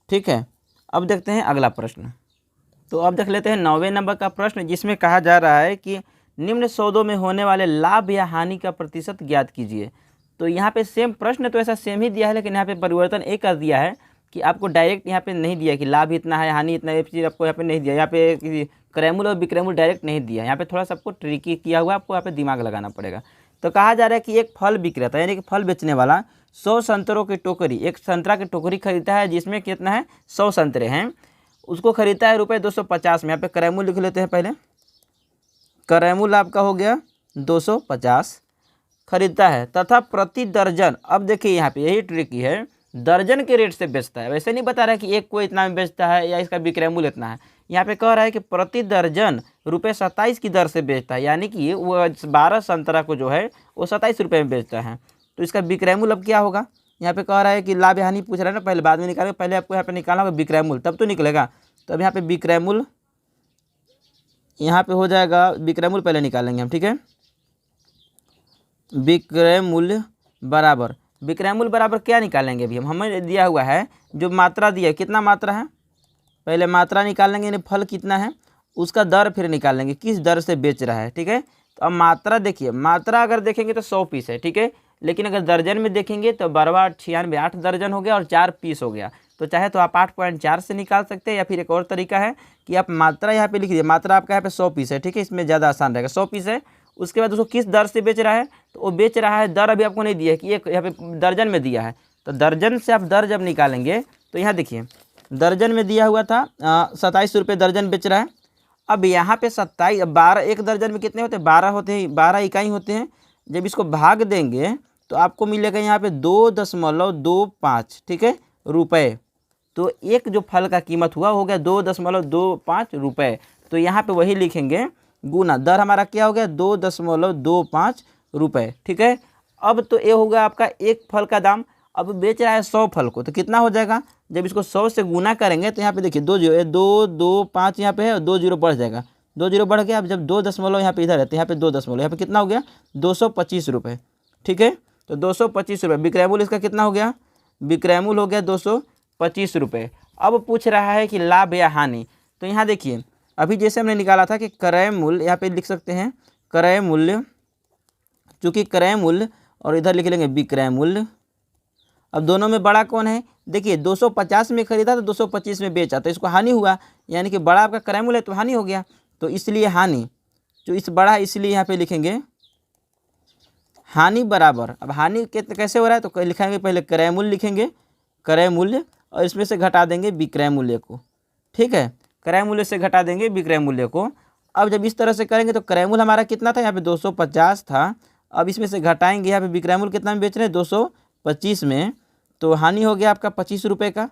ठीक है, अब देखते हैं अगला प्रश्न। तो अब देख लेते हैं 9वें नंबर का प्रश्न, जिसमें कहा जा रहा है कि निम्न सौदों में होने वाले लाभ या हानि का प्रतिशत ज्ञात कीजिए। तो यहाँ पे सेम प्रश्न तो ऐसा सेम ही दिया है, लेकिन यहाँ पे परिवर्तन एक कर दिया है कि आपको डायरेक्ट यहाँ पे नहीं दिया कि लाभ इतना है हानि इतना, ये चीज़ आपको यहाँ पे नहीं दिया। यहाँ पे क्रय मूल्य और विक्रय मूल्य डायरेक्ट नहीं दिया, यहाँ पे थोड़ा सा आपको ट्रिकी किया हुआ, आपको यहाँ पे दिमाग लगाना पड़ेगा। तो कहा जा रहा है कि एक फल विक्रेता यानी कि फल बेचने वाला 100 संतरों की टोकरी, एक संतरा की टोकरी खरीदता है जिसमें कितना है 100 संतरे हैं, उसको खरीदता है ₹250 में। यहाँ पे क्रय मूल्य लिख लेते हैं पहले, क्रय मूल्य आपका हो गया 250 खरीदता है, तथा प्रति दर्जन, अब देखिए यहाँ पे यही ट्रिकी है, दर्जन के रेट से बेचता है। वैसे नहीं बता रहा है कि एक को इतना में बेचता है या इसका विक्रय मूल्य इतना है, यहाँ पे कह रहा है कि प्रति दर्जन ₹27 की दर से बेचता है, यानी कि वो 12 संतरा को जो है वो 27 रुपये में बेचता है। तो इसका विक्रय मूल्य अब क्या होगा, यहाँ पे कह रहा है कि लाभ हानि पूछ रहा है ना, पहले बाद में निकालेगा, पहले आपको यहाँ पे निकालना होगा विक्रय मूल्य, तब तो निकलेगा। तो अब यहाँ पे विक्रय मूल्य यहाँ पे हो जाएगा, विक्रय मूल्य पहले निकालेंगे हम। ठीक है, विक्रय मूल्य बराबर, विक्रय मूल्य बराबर क्या निकालेंगे अभी हम, हमें दिया हुआ है जो मात्रा दिया है, कितना मात्रा है, पहले मात्रा निकालेंगे यानी फल कितना है, उसका दर फिर निकालेंगे किस दर से बेच रहा है। ठीक है, तो अब मात्रा देखिए, मात्रा अगर देखेंगे तो 100 पीस है। ठीक है, लेकिन अगर दर्जन में देखेंगे तो 12×96 8 दर्जन हो गया और 4 पीस हो गया। तो चाहे तो आप 8.4 से निकाल सकते हैं, या फिर एक और तरीका है कि आप मात्रा यहाँ पे लिख दीजिए, मात्रा आपका यहाँ पे 100 पीस है। ठीक है, इसमें ज़्यादा आसान रहेगा, 100 पीस है। उसके बाद उसको किस दर से बेच रहा है, तो वो बेच रहा है, दर अभी आपको नहीं दिया है कि एक यहाँ पे दर्जन में दिया है, तो दर्जन से आप दर जब निकालेंगे तो यहाँ देखिए दर्जन में दिया हुआ था 27 रुपये दर्जन बेच रहा है। अब यहाँ पे 27 12 एक दर्जन में कितने होते हैं, 12 होते हैं, 12 इकाई होते हैं। जब इसको भाग देंगे तो आपको मिलेगा यहाँ पे 2.25, ठीक है, रुपये। तो एक जो फल का कीमत हुआ हो गया 2.25 रुपये। तो यहाँ पे वही लिखेंगे गुना, दर हमारा क्या हो गया 2.25 रुपये। ठीक है, अब तो ये होगा आपका एक फल का दाम। अब बेच रहा है 100 फल को, तो कितना हो जाएगा, जब इसको 100 से गुना करेंगे तो यहाँ पे देखिए 2.5 यहाँ पे है और 2 जीरो बढ़ जाएगा, 2 जीरो बढ़ गया। अब जब 2 दशमलव यहाँ पे इधर है तो यहाँ पे 2 दशमलव, यहाँ पे कितना हो गया 225 रुपये। ठीक है, तो 225 रुपये विक्रय मूल्य इसका कितना हो गया, विक्रय मूल्य हो गया 225 रुपये। अब पूछ रहा है कि लाभ या हानि, तो यहाँ देखिए अभी जैसे हमने निकाला था कि क्रय मूल्य, यहाँ पे लिख सकते हैं क्रय मूल्य, चूँकि क्रय मूल्य और इधर लिख लेंगे विक्रय मूल्य। अब दोनों में बड़ा कौन है, देखिए 250 में खरीदा तो 225 में बेचा, तो इसको हानि हुआ, यानी कि बड़ा आपका क्रय मूल्य है तो हानि हो गया, तो इसलिए हानि, जो इस बड़ा है इसलिए यहाँ पे लिखेंगे हानि बराबर। अब हानि कैसे हो रहा है, तो लिखेंगे पहले क्रय मूल्य लिखेंगे, क्रय मूल्य, और इसमें से घटा देंगे विक्रय मूल्य को। ठीक है, क्रय मूल्य से घटा देंगे विक्रय मूल्य को। अब जब इस तरह से करेंगे तो क्रय मूल्य हमारा कितना था, यहाँ पे 250 था, अब इसमें से घटाएंगे, यहाँ पे विक्रय मूल्य कितना में बेच रहे हैं 225 में, तो हानि हो गया आपका 25 रुपये का।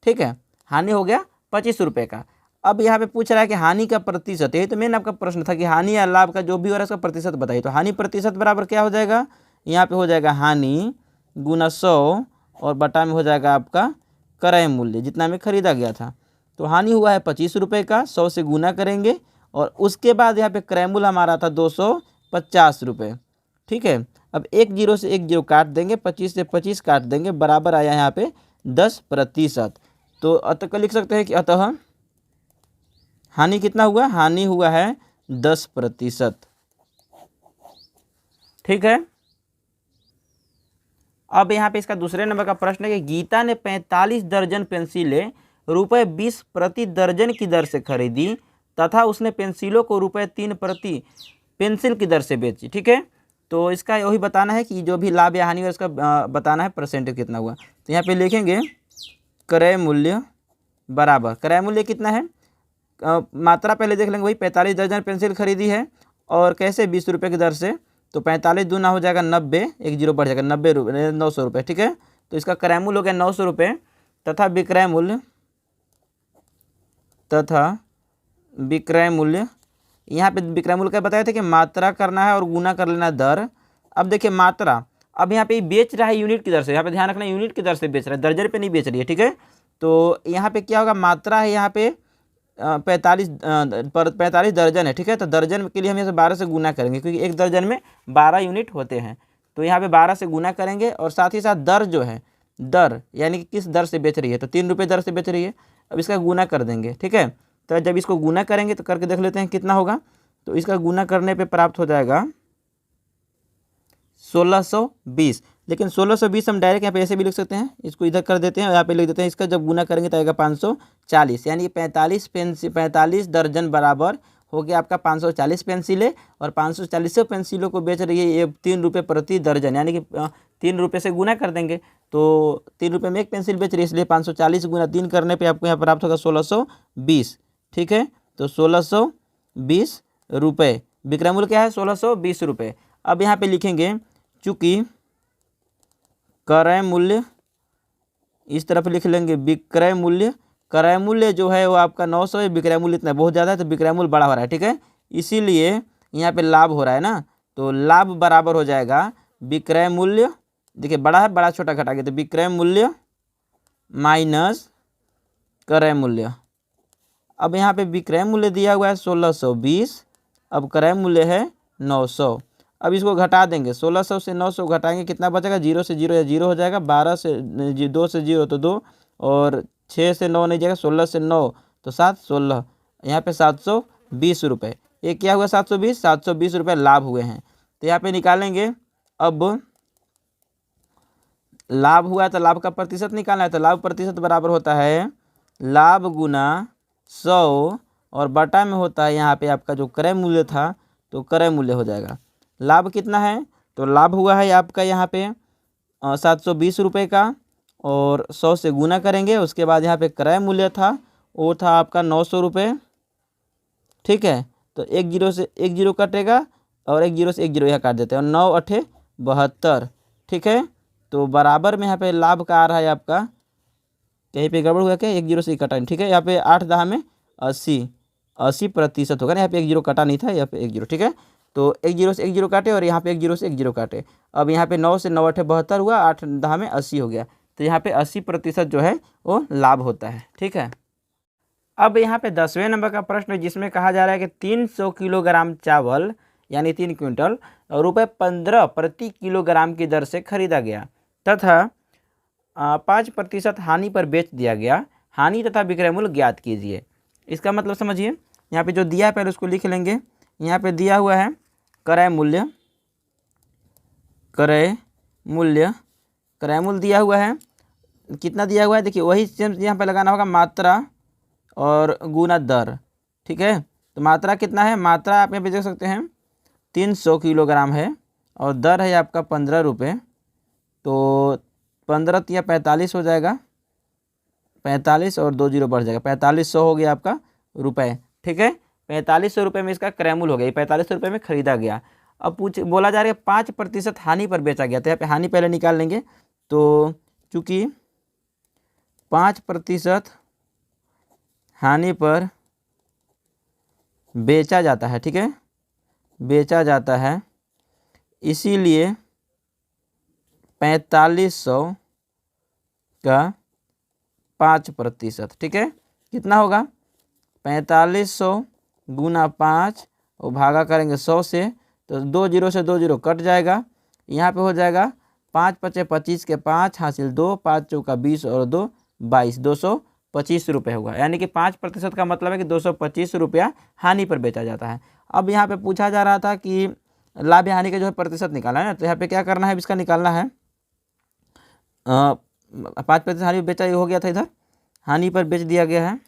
ठीक है, हानि हो गया 25 रुपये का। अब यहाँ पे पूछ रहा है कि हानि का प्रतिशत, यही तो मेन आपका प्रश्न था कि हानि या लाभ का जो भी हो रहा है उसका प्रतिशत बताइए। तो हानि प्रतिशत बराबर क्या हो जाएगा, यहाँ पे हो जाएगा हानि गुना 100 और बटा में हो जाएगा आपका क्रय मूल्य जितना में खरीदा गया था। तो हानि हुआ है 25 रुपये का, 100 से गुना करेंगे और उसके बाद यहाँ पे क्रय मूल्य हमारा था 250 रुपये। ठीक है, अब एक जीरो से एक जीरो काट देंगे, 25 से 25 काट देंगे, बराबर आया यहाँ पे 10%। तो अतः लिख सकते हैं कि अतः हानि कितना हुआ, हानि हुआ है 10%। ठीक है, अब यहाँ पे इसका दूसरे नंबर का प्रश्न है कि गीता ने 45 दर्जन पेंसिलें ₹20 प्रति दर्जन की दर से खरीदी तथा उसने पेंसिलों को ₹3 प्रति पेंसिल की दर से बेची। ठीक है, तो इसका यही बताना है कि जो भी लाभ या हानि है उसका बताना है परसेंटेज कितना हुआ। तो यहाँ पे लिखेंगे क्रय मूल्य बराबर, क्रय मूल्य कितना है, मात्रा पहले देख लेंगे, वही 45 दर्जन पेंसिल खरीदी है और कैसे 20 रुपये की दर से, तो 45 दूना हो जाएगा 90, एक जीरो बढ़ जाएगा 90 रुपये, 900 रुपये। ठीक है, तो इसका क्रय मूल्य हो गया 900 रुपये तथा विक्रय मूल्य यहाँ पे विक्रय मूल्य क्या बताए थे कि मात्रा करना है और गुना कर लेना दर। अब देखिए मात्रा, अब यहाँ पे बेच रहा है यूनिट की दर से, यहाँ पे ध्यान रखना यूनिट की दर से बेच रहा है, दर्जन पे नहीं बेच रही है। ठीक है, तो यहाँ पे क्या होगा, मात्रा है यहाँ पे 45 दर्जन है। ठीक है, तो दर्जन के लिए हम यहाँ से 12 से गुना करेंगे क्योंकि एक दर्जन में 12 यूनिट होते हैं, तो यहाँ पे 12 से गुना करेंगे और साथ ही साथ दर जो है, दर यानी कि किस दर से बेच रही है, तो 3 रुपये दर से बेच रही है। अब इसका गुना कर देंगे। ठीक है, तो जब इसको गुना करेंगे तो करके देख लेते हैं कितना होगा, तो इसका गुना करने पे प्राप्त हो जाएगा 1620। लेकिन 1620 हम डायरेक्ट यहाँ पे ऐसे भी लिख सकते हैं, इसको इधर कर देते हैं और यहाँ पे लिख देते हैं, इसका जब गुना करेंगे तो आएगा 540, यानी 45 दर्जन बराबर हो गया आपका 540 पेंसिलें, और 540 पेंसिलों को बेच रही है ये 3 रुपये प्रति दर्जन, यानी कि 3 रुपये से गुना कर देंगे, तो 3 रुपये में एक पेंसिल बेच रही है, इसलिए 540 गुना 3 करने पे आपको यहाँ प्राप्त होगा 1620। ठीक है, तो 1620 रुपये, विक्रय मूल्य क्या है 1620 रुपये। अब यहाँ पे लिखेंगे चूँकि क्रय मूल्य, इस तरफ लिख लेंगे विक्रय मूल्य, क्रय मूल्य जो है वो आपका 900 है, विक्रय मूल्य इतना बहुत ज़्यादा है तो विक्रय मूल्य बड़ा हो रहा है। ठीक है, इसीलिए यहाँ पे लाभ हो रहा है ना, तो लाभ बराबर हो जाएगा विक्रय मूल्य, देखिए बड़ा है, बड़ा छोटा घटा के, तो विक्रय मूल्य माइनस क्रय मूल्य। अब यहाँ पे विक्रय मूल्य दिया हुआ है 1620, अब क्रय मूल्य है 900, अब इसको घटा देंगे, 1600 से 900 घटाएंगे, कितना बचेगा, 0 से 0 या 0 हो जाएगा, 12 से 2 से 0 तो 2, और 6 से 9 नहीं जाएगा, 16 से 9 तो 7, 16, यहाँ पे 720 रुपये। ये क्या हुआ, 720 रुपये लाभ हुए हैं। तो यहाँ पे निकालेंगे, अब लाभ हुआ तो लाभ का प्रतिशत निकालना है, तो लाभ प्रतिशत बराबर होता है लाभ गुना 100 और बटा में होता है यहाँ पे आपका जो क्रय मूल्य था, तो क्रय मूल्य हो जाएगा। लाभ कितना है, तो लाभ हुआ है आपका यहाँ पे 720 रुपये का, और 100 से गुना करेंगे, उसके बाद यहाँ पे क्रय मूल्य था वो था आपका 900 रुपये। ठीक है, तो एक जीरो से एक जीरो कटेगा और एक जीरो से एक जीरो यहाँ काट देते हैं, और 9 8 72। ठीक है, तो बराबर में यहाँ पे लाभ का आ रहा है आपका, कहीं पे गड़बड़ हुआ क्या, एक जीरो से ही कटा नहीं। ठीक है, यहाँ पे 8 10 में 80% होगा ना, यहाँ पे एक जीरो कटा नहीं था, यहाँ पे एक जीरो। ठीक है, तो एक जीरो से एक जीरो काटे और यहाँ पे एक जीरो से एक जीरो काटे। अब यहाँ पे 9 से 9 8 72 हुआ, 8 10 में 80 हो गया, तो यहाँ पे 80% जो है वो लाभ होता है। ठीक है, अब यहाँ पे 10वें नंबर का प्रश्न है जिसमें कहा जा रहा है कि 300 किलोग्राम चावल यानी 3 क्विंटल ₹15 प्रति किलोग्राम की दर से खरीदा गया तथा 5% हानि पर बेच दिया गया। हानि तथा विक्रय मूल्य ज्ञात कीजिए। इसका मतलब समझिए, यहाँ पे जो दिया है पहले उसको लिख लेंगे। यहाँ पे दिया हुआ है क्रय मूल्य, क्रय मूल्य दिया हुआ है, कितना दिया हुआ है देखिए, वही सेम यहाँ पे लगाना होगा, मात्रा और गुना दर। ठीक है, तो मात्रा कितना है, मात्रा आप यहाँ पे देख सकते हैं 300 किलोग्राम है, और दर है आपका 15 रुपये, तो 15 या 45 हो जाएगा, 45 और 2 जीरो बढ़ जाएगा, 4500 हो गया आपका रुपये। ठीक है, 4500 रुपये में इसका क्रय मूल्य हो गया, 4500 रुपये में खरीदा गया। अब बोला जा रहा है 5% हानि पर बेचा गया, तो यहाँ पे हानि पहले निकाल लेंगे। तो चूँकि 5% हानि पर बेचा जाता है, ठीक है, बेचा जाता है, इसीलिए 4500 का 5%। ठीक है, कितना होगा, 4500 गुना 5 और भागा करेंगे 100 से, तो 2 जीरो से 2 जीरो कट जाएगा, यहाँ पे हो जाएगा 5 पचे 25 के 5 हासिल 2, 5 चौका 20 और 2 22, 225 रुपये हुआ। यानी कि 5% का मतलब है कि 225 रुपया हानि पर बेचा जाता है। अब यहाँ पे पूछा जा रहा था कि लाभ या हानि का जो है प्रतिशत निकालना है ना, तो यहाँ पे क्या करना है, इसका निकालना है 5% हानि पर बेचा हो गया था, इधर हानि पर बेच दिया गया है।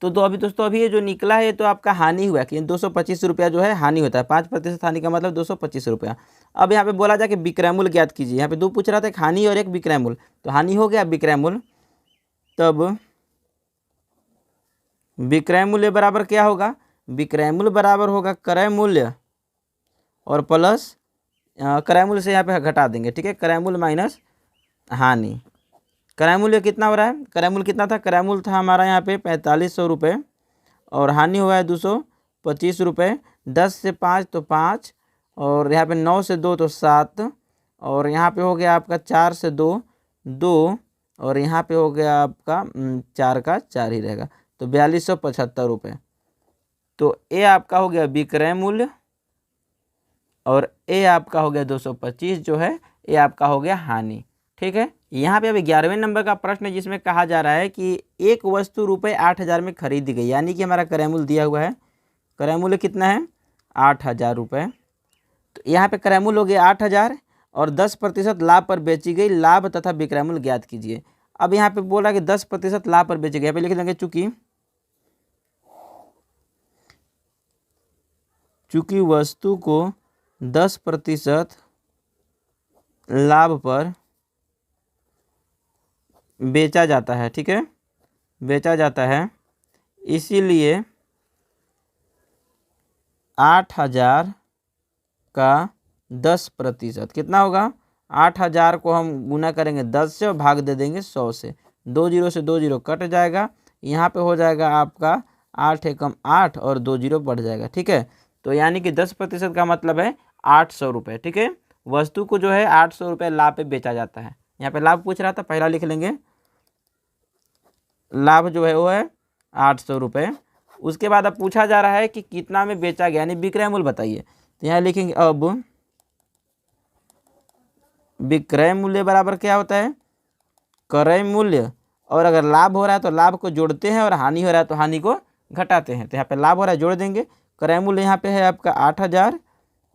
तो अभी दोस्तों अभी ये जो निकला है तो आपका हानि हुआ कि 225 रुपया जो है हानि होता है, 5% हानि का मतलब 225 रुपया। अब यहाँ पे बोला जाए कि विक्रय मूल्य ज्ञात कीजिए, यहाँ पे दो पूछ रहा था, एक हानि और एक विक्रय मूल्य, तो हानि हो गया विक्रय मूल्य, तब विक्रय मूल्य बराबर क्या होगा, विक्रय मूल्य बराबर होगा क्रय मूल्य और प्लस क्रय मूल्य से यहाँ पे घटा देंगे। ठीक है, क्रय मूल्य माइनस हानि। क्रय मूल्य कितना हो रहा है, क्रय मूल्य कितना था, क्रय मूल्य था हमारा यहाँ पे 4500 रुपये और हानि हुआ है 225 रुपये। 10 से 5 तो 5 और यहाँ पे 9 से 2 तो 7 और यहाँ पे हो गया आपका 4 से 2 2 और यहाँ पे हो गया आपका 4 का 4 ही रहेगा, तो 4275 रुपये। तो ये आपका हो गया विक्रय मूल्य और ये आपका हो गया 225 जो है, ये आपका हो गया हानि। ठीक है, यहाँ पे अभी 11वें नंबर का प्रश्न है जिसमें कहा जा रहा है कि एक वस्तु रुपये 8000 में खरीदी गई, यानी कि हमारा क्रय मूल्य दिया हुआ है, क्रय मूल्य कितना है 8000 रुपये। तो यहाँ पे क्रय मूल्य हो गया 8000 और 10% लाभ पर बेची गई, लाभ तथा विक्रय मूल्य ज्ञात कीजिए। अब यहाँ पे बोला कि 10% लाभ पर बेची गई, यहाँ पे लिख देंगे चूंकि वस्तु को 10% लाभ पर बेचा जाता है, ठीक है, बेचा जाता है, इसीलिए 8000 का 10% कितना होगा, 8000 को हम गुना करेंगे 10 से और भाग दे देंगे 100 से, 2 जीरो से 2 जीरो कट जाएगा, यहाँ पे हो जाएगा आपका 8 एकम 8 और 2 जीरो बढ़ जाएगा। ठीक है, तो यानी कि 10% का मतलब है 800 रुपये। ठीक है, वस्तु को जो है 800 रुपये लाभ पे बेचा जाता है। यहाँ पे लाभ पूछ रहा था, पहला लिख लेंगे, लाभ जो है वो है 800 रुपये। उसके बाद अब पूछा जा रहा है कि कितना में बेचा गया, यानी विक्रय मूल्य बताइए। तो यहाँ लिखेंगे अब विक्रय मूल्य बराबर क्या होता है, क्रय मूल्य, और अगर लाभ हो रहा है तो लाभ को जोड़ते हैं और हानि हो रहा है तो हानि को घटाते हैं। तो यहाँ पे लाभ हो रहा है जोड़ देंगे, क्रय मूल्य यहाँ पे है आपका 8000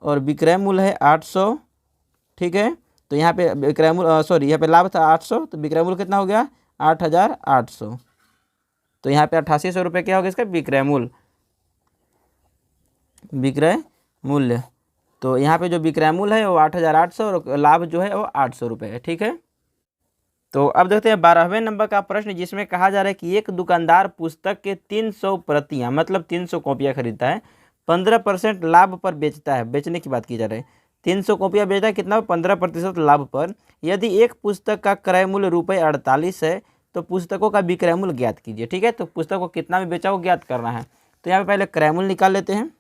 और विक्रय मूल्य है 800, ठीक है। तो यहाँ पे विक्रय मूल्य सॉरी यहाँ पे लाभ था 800 तो विक्रय मूल्य कितना हो गया 8800। तो यहाँ पे 8800 रुपये क्या हो गया इसका विक्रय मूल्य, विक्रय मूल्य। तो यहाँ पे जो विक्रय मूल्य है वो 8800 और लाभ जो है वो 800 रुपये है, ठीक है। तो अब देखते हैं 12वें नंबर का प्रश्न, जिसमें कहा जा रहा है कि एक दुकानदार पुस्तक के 300 प्रतियां मतलब 300 कॉपियां खरीदता है, 15% लाभ पर बेचता है। बेचने की बात की जा रही है, 300 कॉपियां बेचता है कितना 15% लाभ पर। यदि एक पुस्तक का क्रय मूल्य ₹48 है तो पुस्तकों का विक्रय मूल्य ज्ञात कीजिए, ठीक है। तो पुस्तक को कितना में बेचा वो ज्ञात करना है। तो यहाँ पे पहले क्रय मूल्य निकाल लेते हैं।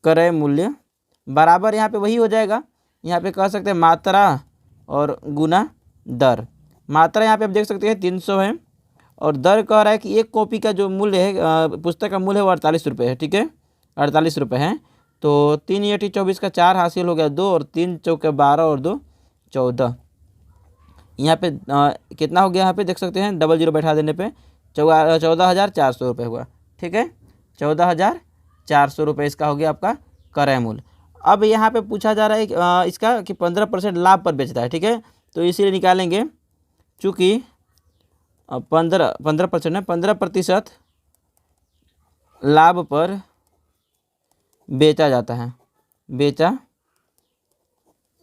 क्रय मूल्य बराबर यहाँ पे वही हो जाएगा, यहाँ पे कह सकते हैं मात्रा और गुना दर। मात्रा यहाँ पे आप देख सकते हैं 300 है और दर कह रहा है कि एक कॉपी का जो मूल्य है पुस्तक का मूल्य है वो 48 रुपये है, ठीक है, 48 रुपये है। तो 3 × 24 का 4 हासिल हो गया 2 और 3 × 12 और 2 14। यहाँ पे कितना हो गया, यहाँ पे देख सकते हैं डबल जीरो बैठा देने पे 14,400 रुपये हुआ, ठीक है, 14,400 रुपये इसका हो गया आपका क्रय मूल्य। अब यहाँ पे पूछा जा रहा है इसका कि 15% लाभ पर बेचता है, ठीक है। तो इसीलिए निकालेंगे चूँकि 15% है, 15% लाभ पर बेचा जाता है, बेचा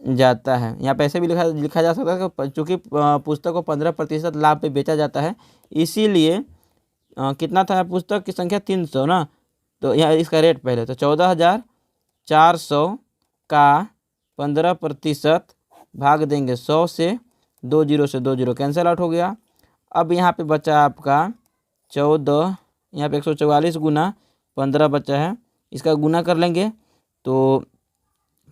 जाता है। यहाँ पे ऐसे भी लिखा जा सकता है कि चूँकि पुस्तक को 15% लाभ पे बेचा जाता है, इसीलिए कितना था पुस्तक की संख्या 300 ना, तो यहाँ इसका रेट पहले तो 14,400 का 15% भाग देंगे 100 से, 2 जीरो से 2 जीरो कैंसिल आउट हो गया। अब यहाँ पे बचा आपका 14, यहाँ पे 144 गुना 15 बचा है, इसका गुना कर लेंगे तो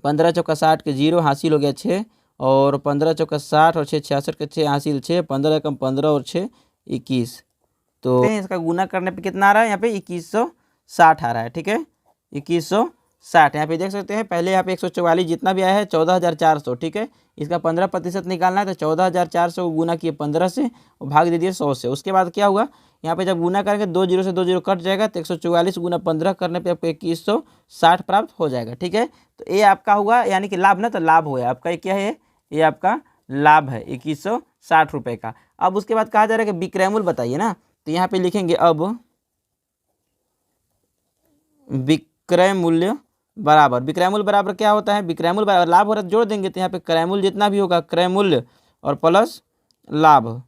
15 चौका 60 के 0 हासिल हो गया 6 और 15 चौका 60 और 6 66 के 6 हासिल 6, 15 कम 15 और 6 21। तो इसका गुना करने पे कितना आ रहा है, यहाँ पे 2160 आ रहा है, ठीक है, 2160। यहाँ पे देख सकते हैं पहले यहाँ पे 144 जितना भी आया है 14,400, ठीक है। इसका 15% निकालना है तो 14,400 को गुना किए 15 से और भाग दे दिए 100 से। उसके बाद क्या हुआ, यहाँ पे जब गुना करेंगे 2 जीरो से 2 जीरो कट जाएगा तो 144 गुना 15 करने पे आपको 2160 प्राप्त हो जाएगा, ठीक है। तो ये आपका हुआ यानी कि लाभ ना, तो लाभ हुआ आपका, ये क्या है, ये आपका लाभ है 2160 रुपये का। अब उसके बाद कहा जा रहा है कि विक्रय मूल्य बताइए ना, तो यहाँ पे लिखेंगे अब विक्रय मूल्य बराबर, विक्रय मूल्य बराबर क्या होता है, विक्रय मूल्य बराबर लाभ हो रहा है जोड़ देंगे, तो यहाँ पे क्रय मूल्य जितना भी होगा क्रय मूल्य और प्लस लाभ।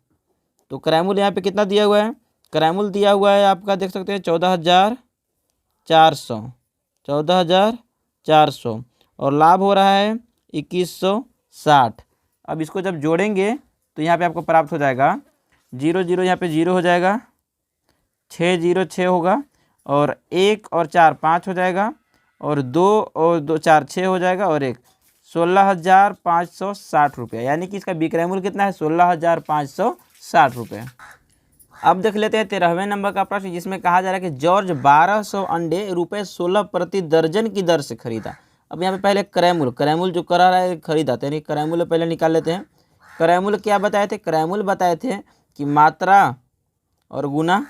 तो क्रय मूल्य यहाँ पे कितना दिया हुआ है, क्रय मूल्य दिया हुआ है आपका देख सकते हैं 14,400, 14,400 और लाभ हो रहा है 2160। अब इसको जब जोड़ेंगे तो यहाँ पे आपको प्राप्त हो जाएगा 0 0 यहाँ पे 0 हो जाएगा, 6 0 6 होगा और 1 और 4 5 हो जाएगा और 2 और 2 4 6 हो जाएगा और 1 16,560 रुपये, यानी कि इसका विक्रय मूल्य कितना है 16,560 रुपये। अब देख लेते हैं 13वें नंबर का प्रश्न, जिसमें कहा जा रहा है कि जॉर्ज 1200 अंडे ₹16 प्रति दर्जन की दर से खरीदा। अब यहाँ पे पहले क्रय मूल्य जो करा रहा है खरीदा, यानी क्रय मूल्य पहले निकाल लेते हैं। क्रय मूल्य क्या बताए थे, क्रय मूल्य बताए थे कि मात्रा और गुना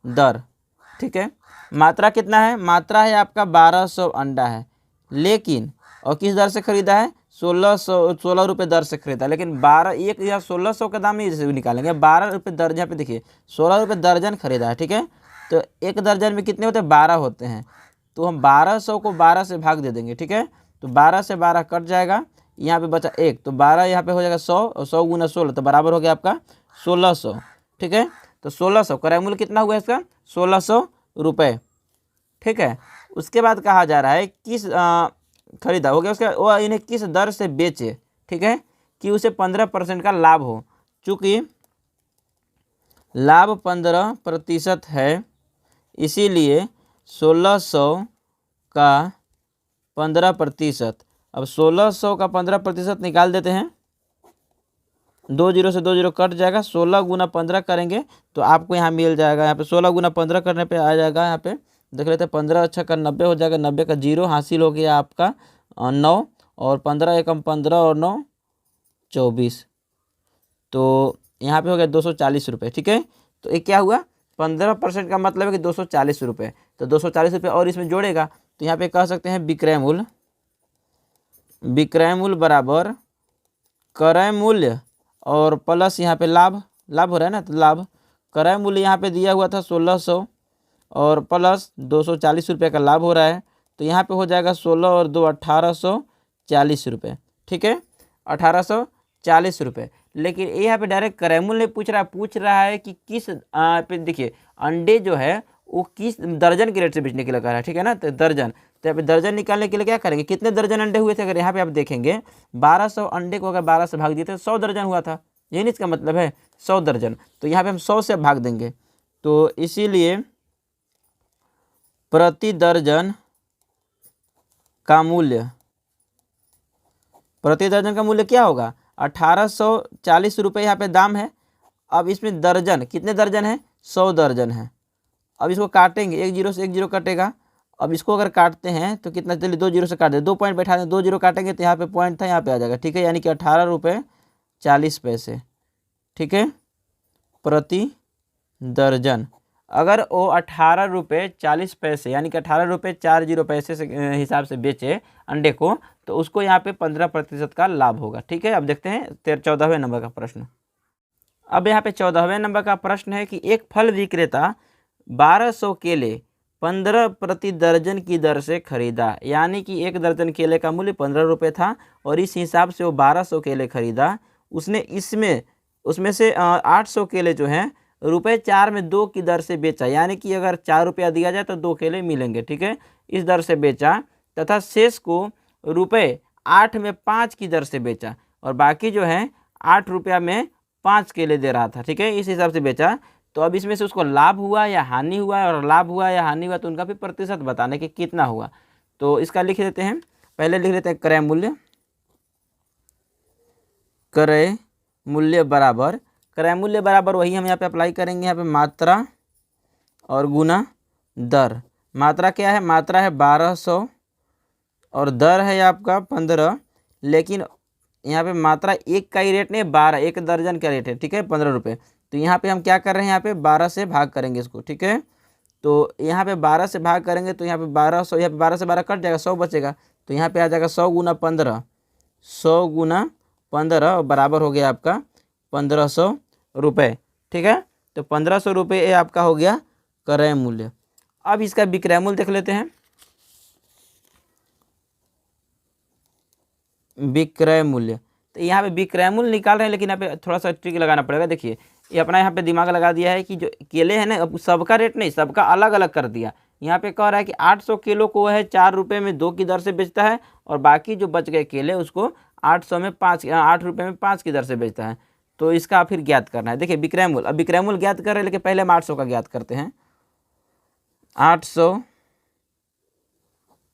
दर, ठीक है। मात्रा कितना है, मात्रा है आपका 1200 अंडा है, लेकिन और किस दर से खरीदा है 16 रुपये दर से खरीदा, लेकिन 1600 का दाम ही निकालेंगे 12 रुपये दर्जन। यहाँ पे देखिए 16 रुपये दर्जन खरीदा है, ठीक है। तो एक दर्जन में कितने होते हैं 12 होते हैं, तो हम 1200 को 12 से भाग दे देंगे, ठीक है। तो 12 से 12 कट जाएगा, यहाँ पे बचा 1 तो 12 यहाँ पे हो जाएगा 100 और 100 गुना 16 तो बराबर हो गया आपका 1600, ठीक है। तो 1600 क्रय मूल्य कितना हुआ इसका 1600 रुपये, ठीक है। उसके बाद कहा जा रहा है किस खरीदा हो गया उसका वो इन्हें किस दर से बेचे, ठीक है, कि उसे 15% का लाभ हो। चूँकि लाभ 15% है इसीलिए 1600 का 15%, अब 1600 का 15% निकाल देते हैं, 2 जीरो से 2 जीरो कट जाएगा, 16 गुना 15 करेंगे तो आपको यहाँ मिल जाएगा, यहाँ पे 16 गुना 15 करने पे आ जाएगा यहाँ पे देख लेते हैं, 15 अच्छा का 90 हो जाएगा, 90 का 0 हासिल हो गया आपका 9, और 15 एकम 15 और 9 24, तो यहाँ पे हो गया 240 रुपये। ठीक है, तो ये क्या हुआ, 15% का मतलब है कि 240 रुपये, तो 240 रुपये और इसमें जोड़ेगा, तो यहाँ पे कह सकते हैं विक्रय मूल्य, विक्रय मूल्य बराबर क्रय मूल्य और प्लस यहाँ पे लाभ, लाभ हो रहा है ना, तो लाभ, क्रय मूल्य यहाँ पे दिया हुआ था 1600 और प्लस 240 रुपये का लाभ हो रहा है, तो यहाँ पे हो जाएगा 16 और 2 1840 रुपये। ठीक है, 1840 रुपये। लेकिन ये यहाँ पे डायरेक्ट क्रय मूल्य पूछ रहा है कि किस पे देखिए अंडे जो है वो किस दर्जन के रेट से बेचने के लिए कह रहा है। ठीक है ना, तो दर्जन, तो यहाँ पे दर्जन निकालने के लिए क्या करेंगे, कितने दर्जन अंडे हुए थे, अगर यहाँ पे आप देखेंगे 1200 अंडे को अगर 12 से भाग दिए तो 100 दर्जन हुआ था, यही नहीं इसका मतलब है 100 दर्जन, तो यहाँ पे हम 100 से भाग देंगे, तो इसीलिए प्रति दर्जन का मूल्य, प्रति दर्जन का मूल्य क्या होगा, 1840 रुपये यहाँ पे दाम है। अब इसमें दर्जन, कितने दर्जन है, 100 दर्जन है। अब इसको काटेंगे, एक जीरो से एक जीरो कटेगा, अब इसको अगर काटते हैं तो कितना, चलिए 2 जीरो से काट दे, 2 पॉइंट बैठा दें, 2 जीरो काटेंगे तो यहाँ पे पॉइंट था, यहाँ पे आ जाएगा। ठीक है, यानी कि 18 रुपये 40 पैसे। ठीक है, प्रति दर्जन, अगर वो 18 रुपये 40 पैसे यानी कि 18 रुपये 40 पैसे से हिसाब से बेचे अंडे को, तो उसको यहाँ पे 15% का लाभ होगा। ठीक है, अब देखते हैं 14वें नंबर का प्रश्न। अब यहाँ पे 14वें नंबर का प्रश्न है कि एक फल विक्रेता 1200 केले 15 प्रति दर्जन की दर से खरीदा, यानी कि एक दर्जन केले का मूल्य 15 रुपये था और इस हिसाब से वो 1200 केले खरीदा। उसने उसमें से 800 केले जो हैं ₹4 में 2 की दर से बेचा, यानी कि अगर 4 रुपया दिया जाए तो 2 केले मिलेंगे। ठीक है, इस दर से बेचा, तथा शेष को ₹8 में 5 की दर से बेचा, और बाकी जो है 8 रुपया में 5 केले दे रहा था। ठीक है, इस हिसाब से बेचा। तो अब इसमें से उसको लाभ हुआ या हानि हुआ, और लाभ हुआ या हानि हुआ तो उनका भी प्रतिशत बताने कि कितना हुआ। तो इसका लिख देते हैं, पहले लिख देते हैं क्रय मूल्य, क्रय मूल्य बराबर, क्रय मूल्य बराबर वही हम यहाँ पे अप्लाई करेंगे, यहाँ पे मात्रा और गुना दर। मात्रा क्या है, मात्रा है 1200 और दर है आपका 15, लेकिन यहाँ पे मात्रा एक का ही रेट नहीं, 12 एक दर्जन का रेट है। ठीक है, 15 रुपये। तो यहाँ पे हम क्या कर रहे हैं, यहाँ पे 12 से भाग करेंगे इसको। ठीक है, तो यहाँ पे 12 से भाग करेंगे तो यहाँ पे 1200, यहाँ पे 12 से 12 कट जाएगा, 100 बचेगा, तो यहाँ पे आ जाएगा 100 गुना 15, 100 गुना 15 बराबर हो गया आपका 1500 रुपये। ठीक है, तो 1500 रुपये ये आपका हो गया क्रय मूल्य। अब इसका विक्रय मूल्य देख लेते हैं। विक्रय मूल्य, तो यहाँ पे विक्रय मूल्य निकाल रहे हैं, लेकिन यहाँ पे थोड़ा सा ट्रिक लगाना पड़ेगा। देखिए, ये अपना यहाँ पे दिमाग लगा दिया है कि जो केले हैं ना, अब सबका रेट नहीं, सबका अलग अलग कर दिया। यहाँ पे कह रहा है कि 800 किलो को है 4 रुपये में 2 की दर से बेचता है, और बाकी जो बच गए केले उसको 800 में 8 रुपये में 5 की दर से बेचता है। तो इसका फिर ज्ञात करना है। देखिए विक्रय मूल्य, अब विक्रय मूल्य ज्ञात कर रहे हैं, लेकिन पहले हम 800 का ज्ञात करते हैं। 800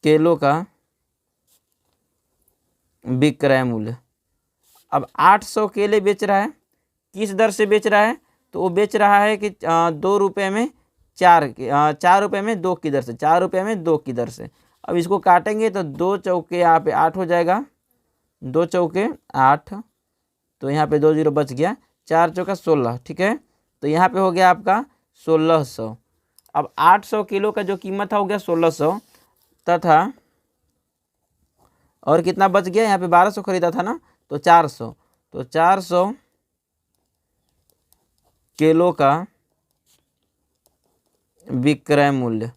किलो का विक्रय मूल्य, अब 800 केले बेच रहा है, किस दर से बेच रहा है, तो वो बेच रहा है कि 2 रुपये में 4 रुपये में 2 की दर से, 4 रुपये में 2 की दर से। अब इसको काटेंगे तो 2 चौके यहाँ पे 8 हो जाएगा, 2 चौके 8, तो यहाँ पे 2 जीरो बच गया, 4 चौका 16। ठीक है, तो यहाँ पे हो गया आपका 1600। अब 800 किलो का जो कीमत हो गया 1600, तथा और कितना बच गया, यहाँ पे 1200 खरीदा था ना, तो 400, तो 400 किलो का विक्रय मूल्य।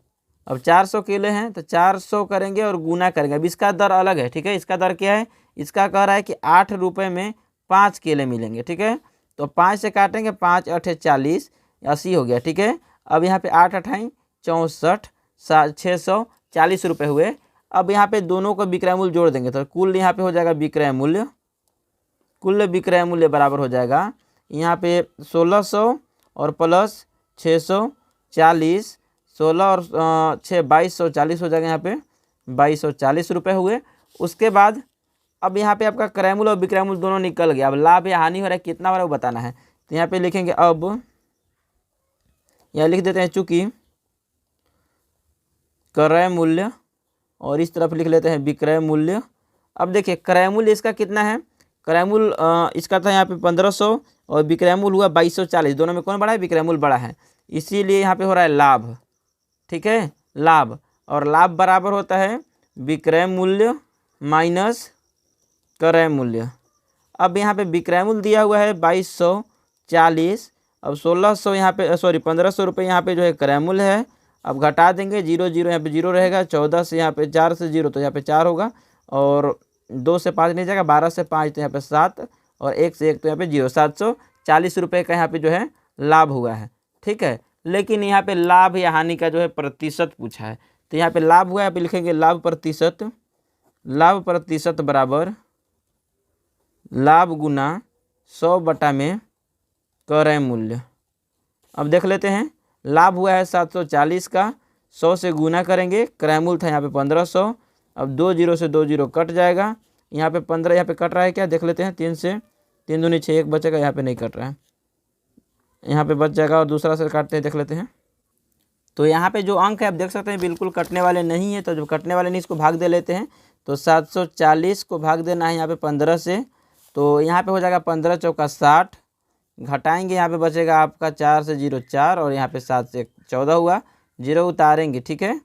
अब 400 किलो हैं तो 400 करेंगे और गुना करेंगे। अब इसका दर अलग है। ठीक है, इसका दर क्या है, इसका कह रहा है कि 8 रुपये में 5 केले मिलेंगे। ठीक है, तो 5 से काटेंगे, 5 8 40, 80 हो गया। ठीक है, अब यहाँ पे 8 8 64, 640 रुपये हुए। अब यहाँ पे दोनों को विक्रय मूल्य जोड़ देंगे तो कुल यहाँ पे हो जाएगा विक्रय मूल्य, कुल विक्रय मूल्य बराबर हो जाएगा यहाँ पे 1600 और प्लस 640, 16 और 6 2240 हो जाएगा, यहाँ पे 2240 रुपये हुए। उसके बाद अब यहाँ पे आपका क्रय मूल्य और विक्रय मूल्य दोनों निकल गया। अब लाभ या हानि हो रहा है, कितना हो रहा है वो बताना है। तो यहाँ पे लिखेंगे, अब यहाँ लिख देते हैं, चूँकि क्रय मूल्य और इस तरफ लिख लेते हैं विक्रय मूल्य। अब देखिए क्रय मूल्य इसका कितना है, क्रय मूल्य इसका था यहाँ पे 1500 और विक्रय मूल्य हुआ 2240, दोनों में कौन बड़ा है, विक्रय मूल्य बड़ा है, इसीलिए यहाँ पे हो रहा है लाभ। ठीक है, लाभ, और लाभ बराबर होता है विक्रय मूल्य माइनस क्रय मूल्य। अब यहाँ पे विक्रय मूल्य दिया हुआ है 2240, अब 1600 यहाँ पे 1500 रुपये यहाँ पे जो है क्रय मूल्य है। अब घटा देंगे, 0 0 यहाँ पे 0 रहेगा, 14 से यहाँ पे 4 से 0 तो यहाँ पे 4 होगा, और 2 से 5 नहीं जाएगा, 12 से 5 तो यहाँ पे 7, और 1 से 1 तो यहाँ पे 0, 740 रुपये का यहाँ पे जो है लाभ हुआ है। ठीक है, लेकिन यहाँ पे लाभ या हानि का जो है प्रतिशत पूछा है, तो यहाँ पे लाभ हुआ है, यहाँ पे लिखेंगे लाभ प्रतिशत, लाभ प्रतिशत बराबर लाभ गुना 100 बटा में क्रय मूल्य। अब देख लेते हैं, लाभ हुआ है 740 का, 100 से गुना करेंगे, क्रय मूल्य था यहाँ पे 1500, अब 2 0 से 2 0 कट जाएगा, यहाँ पे 15 यहाँ पे कट रहा है क्या, देख लेते हैं, 3 से 3 दूनी 6, 1 बचेगा, यहाँ पे नहीं कट रहा है, यहाँ पे बच जाएगा, और दूसरा से काटते हैं, देख लेते हैं। तो यहाँ पे जो अंक है आप देख सकते हैं बिल्कुल कटने वाले नहीं है, तो जो कटने वाले नहीं इसको भाग दे लेते हैं। तो 740 को भाग देना है यहाँ पे 15 से, तो यहाँ पे हो जाएगा 15 चौका 60, घटाएंगे यहाँ पे बचेगा आपका 4 से 0 4, और यहाँ पे 7 से 14 हुआ, 0 उतारेंगे। ठीक है,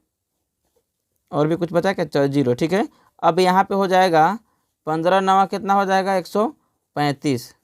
और भी कुछ बचा क्या, 0। ठीक है, अब यहाँ पे हो जाएगा 15 नवा कितना हो जाएगा 135,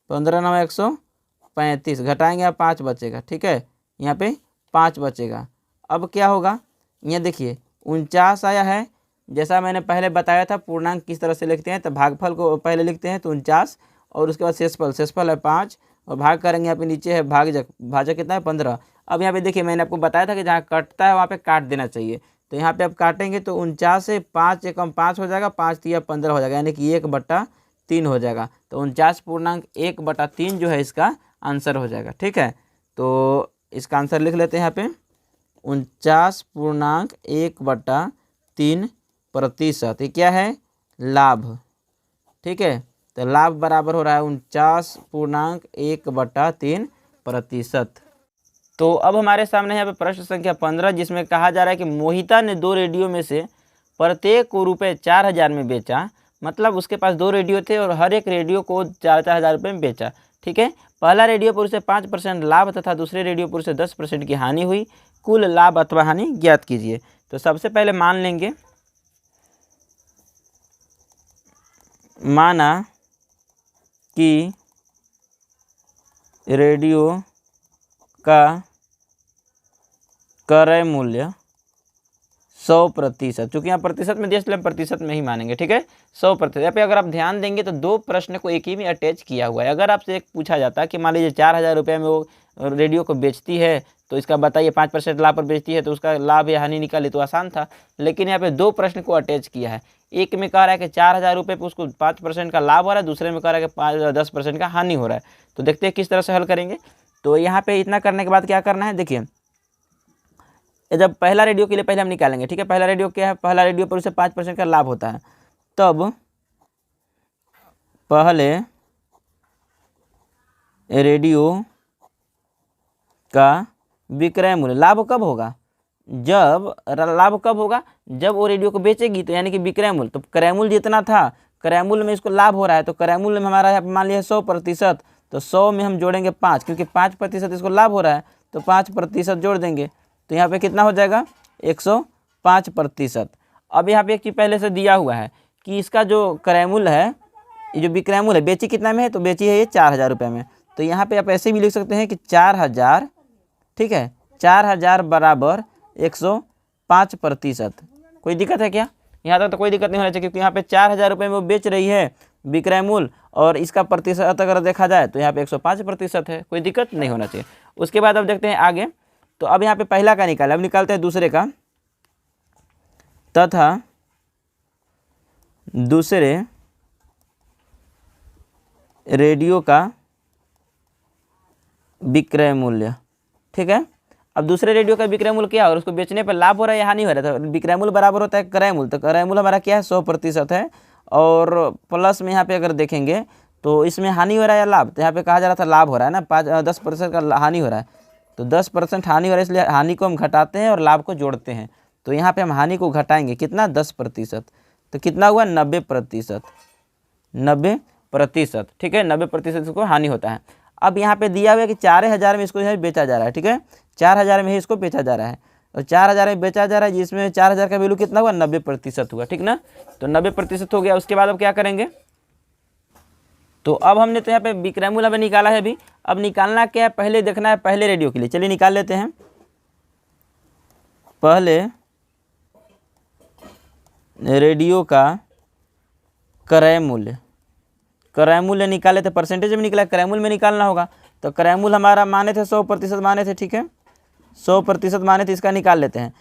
15 नवा 135, घटाएंगे यहाँ 5 बचेगा। ठीक है, यहाँ पे 5 बचेगा। अब क्या होगा, यहाँ देखिए 49 आया है, जैसा मैंने पहले बताया था पूर्णांक किस तरह से लिखते हैं, तो भागफल को पहले लिखते हैं तो 49, और उसके बाद शेषफल, शेषफल है 5, और भाग करेंगे, यहाँ पे नीचे है भाजक, भाजक कितना है 15। अब यहाँ पे देखिए मैंने आपको बताया था कि जहाँ कटता है वहाँ पे काट देना चाहिए, तो यहाँ पे आप काटेंगे तो 49 से 5 एकम 5 हो जाएगा, 5 तिया 15 हो जाएगा, यानी कि 1/3 हो जाएगा। तो 49.1/3 जो है इसका आंसर हो जाएगा। ठीक है, तो इसका आंसर लिख लेते हैं यहाँ पे 49.1/3%। ये क्या है, लाभ। ठीक है, तो लाभ बराबर हो रहा है 49.1/3%। तो अब हमारे सामने यहाँ पे प्रश्न संख्या 15, जिसमें कहा जा रहा है कि मोहिता ने 2 रेडियो में से प्रत्येक को रुपये 4000 में बेचा, मतलब उसके पास 2 रेडियो थे और हर एक रेडियो को 4-4 हज़ार रुपये में बेचा। ठीक है, पहला रेडियो पर उसे 5% लाभ तथा दूसरे रेडियो पर उसे 10% की हानि हुई, कुल लाभ अथवा हानि ज्ञात कीजिए। तो सबसे पहले मान लेंगे, माना कि रेडियो का क्रय मूल्य 100%, चूँकि यहाँ प्रतिशत में दिया इसलिए प्रतिशत में ही मानेंगे। ठीक है, 100%। यहाँ पे अगर आप ध्यान देंगे तो 2 प्रश्न को एक ही में अटैच किया हुआ है। अगर आपसे एक पूछा जाता है कि मान लीजिए 4000 रुपये में वो रेडियो को बेचती है, तो इसका बताइए 5% लाभ पर बेचती है, तो उसका लाभ या हानि निकाले, तो आसान था। लेकिन यहाँ पे 2 प्रश्न को अटैच किया है, एक में कह रहा है कि 4000 रुपये पर उसको 5% का लाभ हो रहा है, दूसरे में कह रहा है कि 10% का हानि हो रहा है। तो देखते हैं किस तरह से हल करेंगे। तो यहाँ पे इतना करने के बाद क्या करना है, देखिए जब पहला रेडियो के लिए पहले हम निकालेंगे। ठीक है, पहला रेडियो क्या है, पहला रेडियो पर उसे 5% का लाभ होता है, तब पहले रेडियो का विक्रय मूल्य, लाभ कब होगा, जब लाभ कब होगा, जब वो रेडियो को बेचेगी, तो यानी कि विक्रय मूल्य। तो क्रय मूल्य जितना था, क्रय मूल्य में इसको लाभ हो रहा है, तो क्रय मूल्य में हमारा मान लिया 100%, तो 100 में हम जोड़ेंगे 5, क्योंकि 5% इसको लाभ हो रहा है, तो 5% जोड़ देंगे, तो यहाँ पे कितना हो जाएगा 105%। अब यहाँ पे एक चीज़ पहले से दिया हुआ है कि इसका जो क्रय मूल्य है, ये जो विक्रय मूल्य है, बेची कितना में है, तो बेची है ये 4000 रुपये में। तो यहाँ पे आप ऐसे भी लिख सकते हैं कि 4000, ठीक है, 4000 बराबर 105%। कोई दिक्कत है क्या, यहाँ तक तो कोई दिक्कत नहीं होना चाहिए, क्योंकि यहाँ पे 4000 रुपये में वो बेच रही है विक्रय मूल्य, और इसका प्रतिशत अगर देखा जाए तो यहाँ पे 105% है, कोई दिक्कत नहीं होना चाहिए। उसके बाद अब देखते हैं आगे। तो अब यहाँ पे पहला का निकाले, अब निकालते हैं दूसरे का, तथा दूसरे रेडियो का विक्रय मूल्य। ठीक है, अब दूसरे रेडियो का विक्रय मूल्य क्या, और उसको बेचने पर लाभ हो रहा है या हानि हो रहा है, तो विक्रय मूल्य बराबर होता है क्रय मूल्य। तो क्रय मूल्य हमारा क्या है, 100% है, और प्लस में यहाँ पे अगर देखेंगे तो इसमें हानि हो रहा है या लाभ, तो यहाँ पे कहा जा रहा था लाभ हो रहा है ना, 10% का हानि हो रहा है, तो 10% हानि हो रहा है, इसलिए हानि को हम घटाते हैं और लाभ को जोड़ते हैं। तो यहाँ पे हम हानि को घटाएंगे कितना 10%, तो कितना हुआ 90%, 90%, ठीक है, 90% इसको हानि होता है। अब यहाँ पे दिया हुआ है कि 4000 में इसको जो है बेचा जा रहा है, ठीक है, 4000 में ही इसको बेचा जा रहा है, और 4000 में बेचा जा रहा है, जिसमें 4000 का वैल्यू कितना हुआ 90% हुआ, ठीक ना, तो 90% हो गया। उसके बाद अब क्या करेंगे, तो अब हमने तो यहाँ पे विक्रय मूल्य हमें निकाला है अभी, अब निकालना क्या है, पहले देखना है पहले रेडियो के लिए, चलिए निकाल लेते हैं। पहले रेडियो का क्रय मूल्य, क्रय मूल्य निकाले थे, परसेंटेज में निकला, क्रय मूल्य में निकालना होगा, तो क्रय मूल्य हमारा माने थे 100% माने थे, ठीक है, 100% माने थे, इसका निकाल लेते हैं।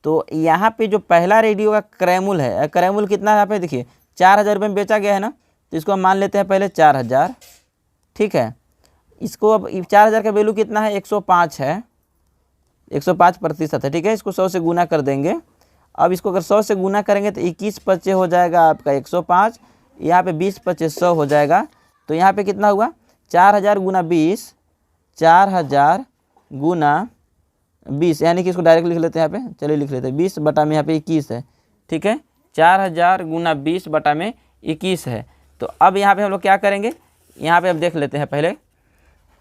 तो यहाँ पे जो पहला रेडियो का क्रय मूल्य है, क्रय मूल्य कितना है यहाँ पे देखिए 4000 रुपये में बेचा गया है ना, तो इसको हम मान लेते हैं पहले 4000, ठीक है। इसको अब 4000 का वैल्यू कितना है 105 है, 105% है, ठीक है, इसको 100 से गुना कर देंगे। अब इसको अगर 100 से गुना करेंगे तो 21 पच्चे हो जाएगा आपका 105, यहाँ पे 20 पच्चे 100 हो जाएगा, तो यहाँ पे कितना हुआ 4000 गुना 20, 4000 गुना 20, यानी कि इसको डायरेक्ट लिख लेते हैं यहाँ पे, चलिए लिख लेते हैं 20 बटा में यहाँ पे 21 है, ठीक है, 4000 गुना 20 बटा में 21 है। तो अब यहाँ पे हम लोग क्या करेंगे, यहाँ पे अब देख लेते हैं पहले,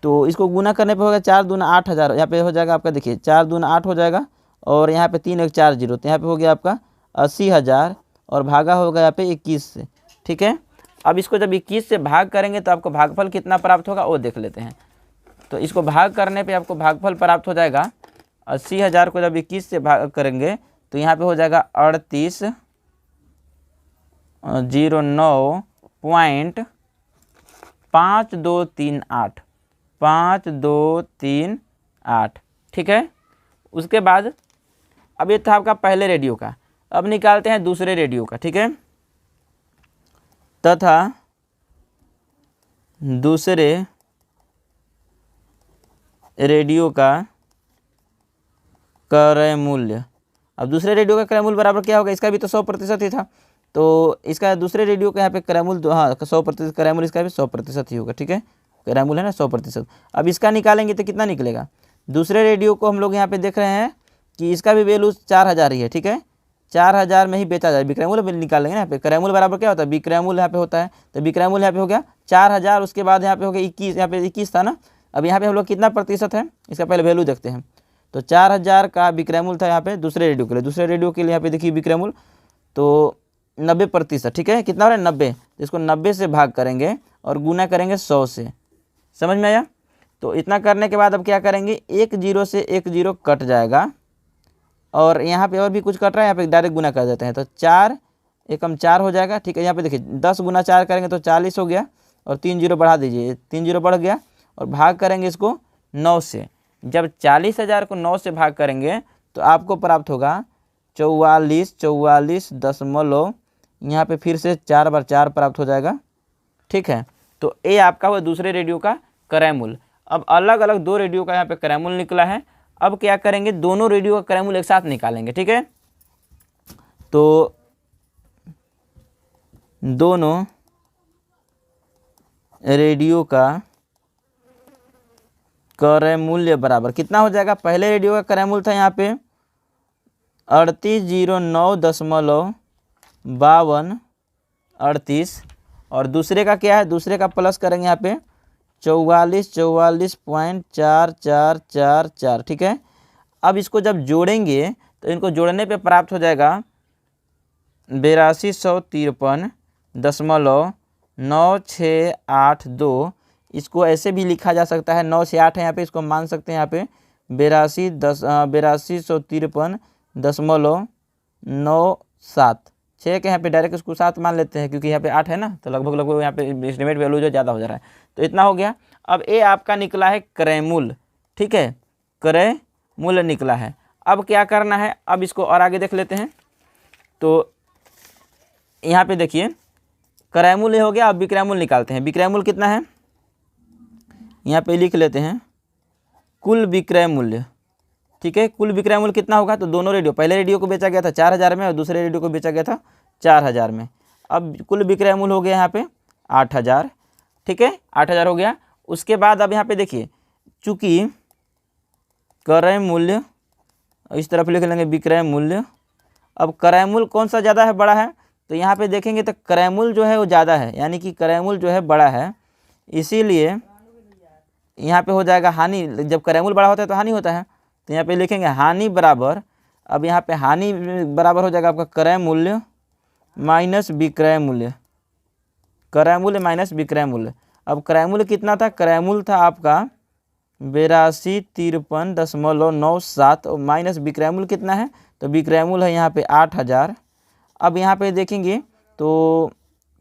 तो इसको गुना करने पे होगा 4 दूना 8000, यहाँ पे हो जाएगा आपका देखिए 4 दूना 8 हो जाएगा, और यहाँ पे 3 1 4 0, तो यहाँ पे हो गया आपका 80000, और भागा होगा यहाँ पे 21 से, ठीक है। अब इसको जब 21 से भाग करेंगे तो आपको भागफल कितना प्राप्त होगा वो देख लेते हैं। तो इसको भाग करने पे आपको भागफल प्राप्त हो जाएगा 80000 को जब 21 से भाग करेंगे तो यहाँ पे हो जाएगा 3809.5238, 5238, ठीक है। उसके बाद अब ये था आपका पहले रेडियो का, अब निकालते हैं दूसरे रेडियो का, ठीक है, तथा दूसरे रेडियो का क्रय मूल्य। अब दूसरे रेडियो का क्रय मूल्य बराबर क्या होगा, इसका भी तो 100% ही था, तो इसका दूसरे रेडियो का यहाँ पे क्रय मूल्य, हाँ 100% क्रय मूल्य, इसका भी 100% ही होगा, ठीक है, क्रय मूल्य है ना 100%। अब इसका निकालेंगे तो कितना निकलेगा, दूसरे रेडियो को हम लोग यहाँ पे देख रहे हैं कि इसका भी वैल्यू 4000 ही है, ठीक है, 4000 में ही बेचा जाए, विक्रय मूल्य निकालेंगे ना यहाँ पे, क्रय मूल्य बराबर क्या होता है, विक्रय मूल्य यहाँ पे होता है, तो विक्रय मूल्य यहाँ पे हो गया 4000, उसके बाद यहाँ पे हो गया 21, यहाँ पे 21 था ना, अब यहाँ पे हम लोग कितना प्रतिशत है इसका पहले वैल्यू देखते हैं। तो 4000 का विक्रय मूल्य था यहाँ पे दूसरे रेडियो के लिए, दूसरे रेडियो के लिए यहाँ पे देखिए विक्रय मूल्य तो 90%, ठीक है, कितना हो रहा है 90, तो इसको 90 से भाग करेंगे और गुना करेंगे 100 से, समझ में आया। तो इतना करने के बाद अब क्या करेंगे, 1 0 से 1 0 कट जाएगा, और यहाँ पे और भी कुछ कट रहा है, यहाँ पे डायरेक्ट गुना कर देते हैं, तो 4 एकम 4 हो जाएगा, ठीक है। यहाँ पे देखिए 10 गुना 4 करेंगे तो 40 हो गया, और 3 0 बढ़ा दीजिए, 3 0 बढ़ गया, और भाग करेंगे इसको 9 से। जब 40,000 को 9 से भाग करेंगे तो आपको प्राप्त होगा 44 यहाँ पे फिर से 4 बार 4 प्राप्त हो जाएगा, ठीक है। तो ये आपका हुआ दूसरे रेडियो का क्रय मूल्य। अब अलग अलग दो रेडियो का यहाँ पे क्रय मूल्य निकला है, अब क्या करेंगे, दोनों रेडियो का क्रय मूल्य एक साथ निकालेंगे, ठीक है। तो दोनों रेडियो का क्रय मूल्य बराबर कितना हो जाएगा, पहले रेडियो का क्रय मूल्य था यहाँ पे 3809.5238, और दूसरे का क्या है, दूसरे का प्लस करेंगे यहाँ पे 44.444444, ठीक है। अब इसको जब जोड़ेंगे तो इनको जोड़ने पे प्राप्त हो जाएगा 8253.9682, इसको ऐसे भी लिखा जा सकता है, 9 से 8 है यहाँ पे, इसको मान सकते हैं यहाँ पे 8253.97, 6 के यहाँ पे डायरेक्ट इसको 7 मान लेते हैं, क्योंकि यहाँ पे 8 है ना, तो लगभग यहाँ पे एस्टिमेट वैल्यू जो ज़्यादा हो जा रहा है, तो इतना हो गया। अब ये आपका निकला है क्रय मूल्य, ठीक है, क्रय मूल्य निकला है। अब क्या करना है, अब इसको और आगे देख लेते हैं। तो यहाँ पे देखिए क्रय मूल्य हो गया, अब विक्रय मूल्य निकालते हैं। विक्रय मूल्य कितना है, यहाँ पे लिख लेते हैं कुल विक्रय मूल्य, ठीक है। कुल विक्रय मूल्य कितना होगा, तो दोनों रेडियो, पहले रेडियो को बेचा गया था 4000 में और दूसरे रेडियो को बेचा गया था 4000 में। अब कुल विक्रय मूल्य हो गया यहाँ पे 8000, ठीक है, 8000 हो गया। उसके बाद अब यहाँ पे देखिए, चूँकि क्रय मूल्य इस तरफ लिख लेंगे विक्रय मूल्य अब क्रय मूल्य कौन सा ज़्यादा है, बड़ा है, तो यहाँ पे देखेंगे तो क्रय मूल्य जो है वो ज़्यादा है, यानी कि क्रय मूल्य जो है बड़ा है, इसीलिए यहाँ पे हो जाएगा हानि। जब क्रय मूल्य बड़ा होता है तो हानि होता है, तो यहाँ पे लिखेंगे हानि बराबर, अब यहाँ पे हानि बराबर हो जाएगा आपका क्रय मूल्य माइनस विक्रय मूल्य, क्रय मूल्य माइनस विक्रय मूल्य। अब क्रय मूल्य कितना था, क्रय मूल्य था आपका 8253.97 और माइनस विक्रय मूल्य कितना है, तो विक्रय मूल्य है यहाँ पे 8000। अब यहाँ पे देखेंगे तो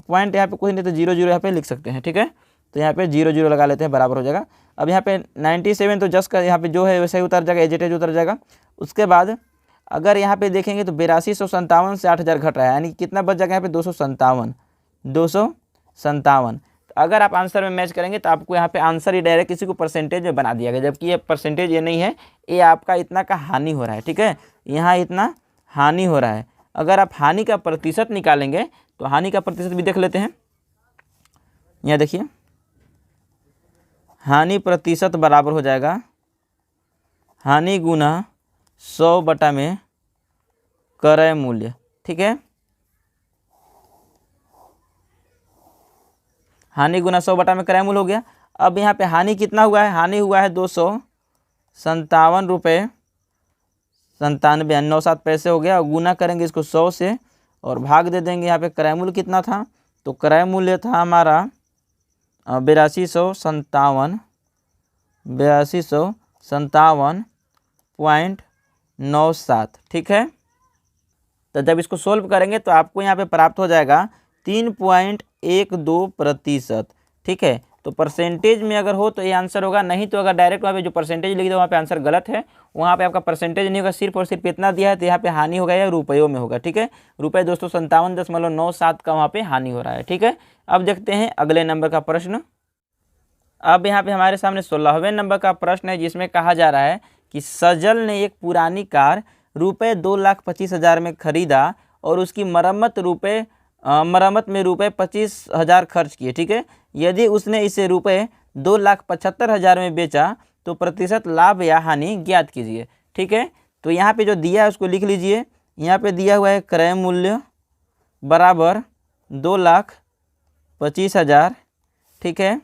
पॉइंट यहाँ पे कुछ नहीं तो 0 0 यहाँ पे लिख सकते हैं, ठीक है, तो यहाँ पे 0 0 लगा लेते हैं, बराबर हो जाएगा। अब यहाँ पे 97 तो जस्ट का यहाँ पे जो है वैसे ही उतर जाएगा, एज इट इज उतर जाएगा। उसके बाद अगर यहाँ पे देखेंगे तो 8257 से 8000 घट रहा है, यानी कितना बच जाएगा यहाँ पे 257। अगर आप आंसर में मैच करेंगे तो आपको यहाँ पे आंसर ही डायरेक्ट किसी को परसेंटेज में बना दिया गया, जबकि ये परसेंटेज ये नहीं है, ये आपका इतना का हानि हो रहा है, ठीक है, यहाँ इतना हानि हो रहा है। अगर आप हानि का प्रतिशत निकालेंगे तो हानि का प्रतिशत भी देख लेते हैं। यहाँ देखिए हानि प्रतिशत बराबर हो जाएगा हानि गुना 100 बटा में क्रय मूल्य, ठीक है, हानि गुना 100 बटा में क्रय मूल्य हो गया। अब यहाँ पे हानि कितना हुआ है, हानि हुआ है 257 रुपये 97 पैसे हो गया, और गुना करेंगे इसको 100 से और भाग दे देंगे। यहाँ पे क्रय मूल्य कितना था, तो क्रय मूल्य था हमारा 8257.97, ठीक है। तो जब इसको सोल्व करेंगे तो आपको यहाँ पे प्राप्त हो जाएगा 3.12%, ठीक है। तो परसेंटेज में अगर हो तो ये आंसर होगा, नहीं तो अगर डायरेक्ट वहाँ पे जो परसेंटेज लिख दो वहाँ पे आंसर गलत है, वहाँ पे आपका परसेंटेज नहीं होगा, सिर्फ और सिर्फ इतना दिया है, तो यहाँ पे हानि होगा या रुपयों में होगा, ठीक है। रुपये 257.97 का वहाँ पे हानि हो रहा है, ठीक है। अब देखते हैं अगले नंबर का प्रश्न। अब यहाँ पे हमारे सामने 16वें नंबर का प्रश्न है, जिसमें कहा जा रहा है कि सजल ने एक पुरानी कार रुपये 2,25,000 में खरीदा और उसकी मरम्मत में रुपये 25,000 खर्च किए, ठीक है। यदि उसने इसे रुपये 2,75,000 में बेचा तो प्रतिशत लाभ या हानि ज्ञात कीजिए, ठीक है। तो यहाँ पे जो दिया है उसको लिख लीजिए। यहाँ पे दिया हुआ है क्रय मूल्य बराबर 2,25,000, ठीक है।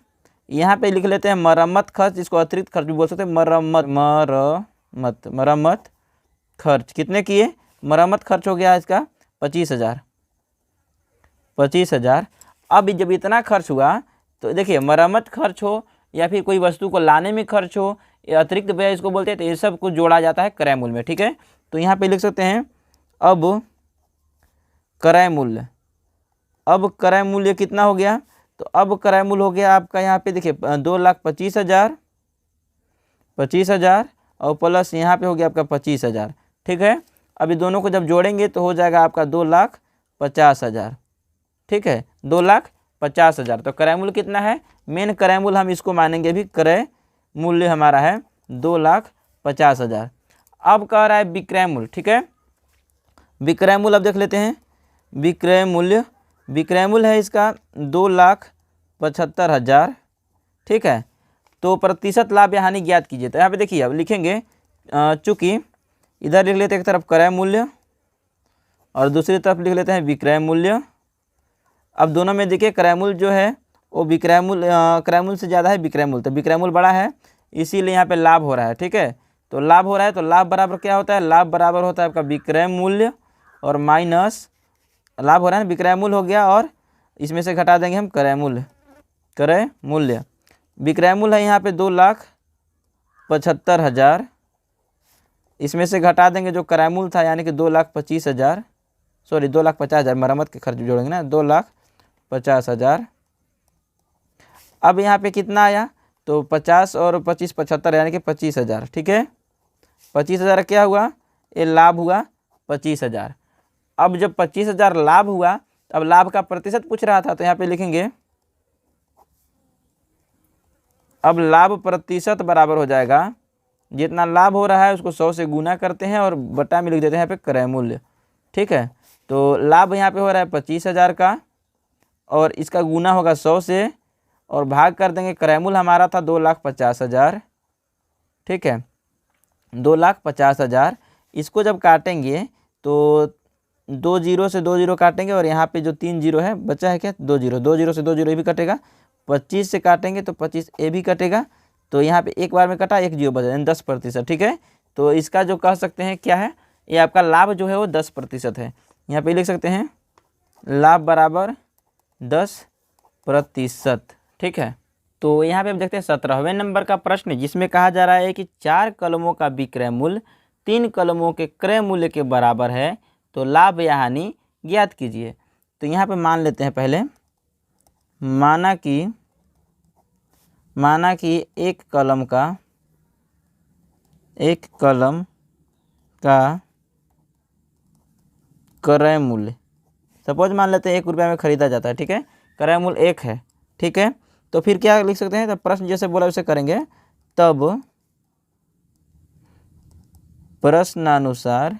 यहाँ पे लिख लेते हैं मरम्मत खर्च, इसको अतिरिक्त खर्च भी बोल सकते हैं, मरम्मत खर्च कितने किए, मरम्मत खर्च हो गया इसका 25,000। अब जब इतना खर्च हुआ तो देखिए मरम्मत खर्च हो या फिर कोई वस्तु को लाने में खर्च हो, अतिरिक्त व्यय इसको बोलते हैं, तो ये सब कुछ जोड़ा जाता है क्रय मूल्य में, ठीक है। तो यहाँ पे लिख सकते हैं अब क्रय मूल्य कितना हो गया, तो अब क्रय मूल्य हो गया आपका यहाँ पे देखिए 2,25,000 और प्लस यहाँ पे हो गया आपका 25,000, ठीक है। अभी दोनों को जब जोड़ेंगे तो हो जाएगा आपका 2,50,000, ठीक है, 2,50,000। तो क्रय मूल्य कितना है, मेन क्रय मूल्य हम इसको मानेंगे, अभी क्रय मूल्य हमारा है 2,50,000। अब कह रहा है विक्रय मूल्य, ठीक है। विक्रय मूल्य अब देख लेते हैं। विक्रय मूल्य है इसका 2,75,000, ठीक है। तो प्रतिशत लाभ या हानि ज्ञात कीजिए। तो यहाँ पे देखिए अब लिखेंगे, चूँकि इधर लिख लेते हैं एक तरफ क्रय मूल्य और दूसरी तरफ लिख लेते हैं विक्रय मूल्य। अब दोनों में देखिए क्रय मूल्य जो है वो क्रय मूल्य से ज़्यादा है विक्रय मूल्य, तो विक्रय मूल्य बड़ा है, इसीलिए यहाँ पे लाभ हो रहा है, ठीक है। तो लाभ हो रहा है, तो लाभ बराबर क्या होता है, लाभ बराबर होता है आपका विक्रय मूल्य और माइनस लाभ हो रहा है ना, विक्रय मूल्य हो गया और इसमें से घटा देंगे हम क्रय मूल्य। विक्रय मूल्य है यहाँ पे 2,75,000, इसमें से घटा देंगे जो क्रय मूल्य था यानी कि 2,50,000, सॉरी 2,50,000, मरम्मत के खर्च जोड़ेंगे ना, 2,50,000। अब यहाँ पे कितना आया, तो 50 और 25 75 यानी कि 25,000, ठीक है। 25,000 क्या हुआ, ये लाभ हुआ 25,000। अब जब 25,000 लाभ हुआ, अब लाभ का प्रतिशत पूछ रहा था, तो यहाँ पे लिखेंगे अब लाभ प्रतिशत बराबर हो जाएगा, जितना लाभ हो रहा है उसको 100 से गुना करते हैं और बटा में लिख देते हैं यहाँ पे क्रय मूल्य, ठीक है। तो लाभ यहाँ पे हो रहा है 25,000 का और इसका गुना होगा 100 से और भाग कर देंगे, क्रय मूल्य हमारा था 2,50,000, ठीक है, 2,50,000। इसको जब काटेंगे तो दो जीरो से दो जीरो काटेंगे और यहाँ पे जो 3 जीरो है बचा है क्या, 2 जीरो, 2 जीरो से 2 जीरो ये भी कटेगा, 25 से काटेंगे तो 25 ए भी कटेगा, तो यहाँ पे एक बार में कटा, एक जीरो बचा, यानी 10%। ठीक है, तो इसका जो कह सकते हैं क्या है, ये आपका लाभ जो है वो 10% है। यहाँ पे लिख सकते हैं लाभ बराबर 10%। ठीक है, तो यहाँ पे हम देखते हैं 17वें नंबर का प्रश्न, जिसमें कहा जा रहा है कि 4 कलमों का विक्रय मूल्य 3 कलमों के क्रय मूल्य के बराबर है, तो लाभ या हानि ज्ञात कीजिए। तो यहाँ पे मान लेते हैं पहले, माना कि एक कलम का क्रय मूल्य, सपोज मान लेते हैं 1 रुपया में खरीदा जाता है। ठीक है, क्रय मूल्य 1 है। ठीक है, तो फिर क्या लिख सकते हैं, तो प्रश्न जैसे बोला वैसे करेंगे। तब प्रश्नानुसार,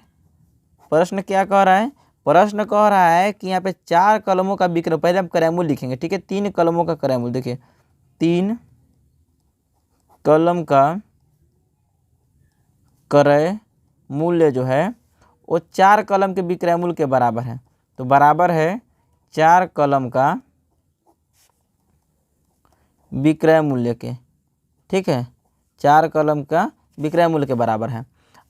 प्रश्न क्या कह रहा है, प्रश्न कह रहा है कि यहाँ पे 4 कलमों का विक्रय, पहले हम क्रय मूल्य लिखेंगे। ठीक है, 3 कलमों का क्रय मूल्य, देखिए 3 कलम का क्रय मूल्य जो है वो 4 कलम के विक्रय मूल्य के बराबर है, तो बराबर है 4 कलम का विक्रय मूल्य के। ठीक है, 4 कलम का विक्रय मूल्य के बराबर है।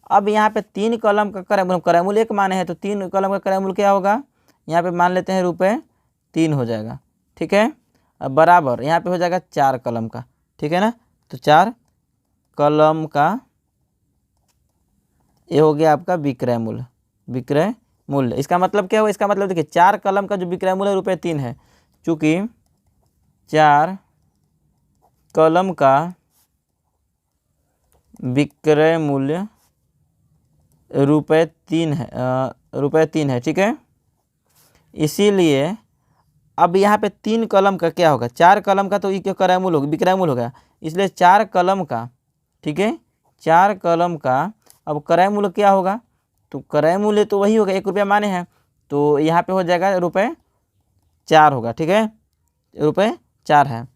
अब यहाँ पे 3 कलम का क्रय मूल्य 1 माने हैं, तो 3 कलम का क्रय मूल्य क्या होगा, यहाँ पे मान लेते हैं ₹3 हो जाएगा। ठीक है, अब बराबर यहाँ पे हो जाएगा 4 कलम का। ठीक है ना, तो 4 कलम का ये हो गया आपका विक्रय मूल्य। इसका मतलब क्या हुआ, इसका मतलब देखिए 4 कलम का जो विक्रय मूल्य ₹3 है, चूँकि 4 कलम का विक्रय मूल्य ₹3 है। ठीक है, इसीलिए अब यहाँ पे 3 कलम का क्या होगा, 4 कलम का तो ये क्रय मूल्य होगा, विक्रय मूल्य हो गया, इसलिए 4 कलम का। ठीक है, 4 कलम का अब क्रय मूल्य क्या होगा, तो क्रय मूल्य तो वही होगा, 1 रुपया माने हैं, तो यहाँ पे हो जाएगा ₹4 होगा। ठीक है, ₹4 है,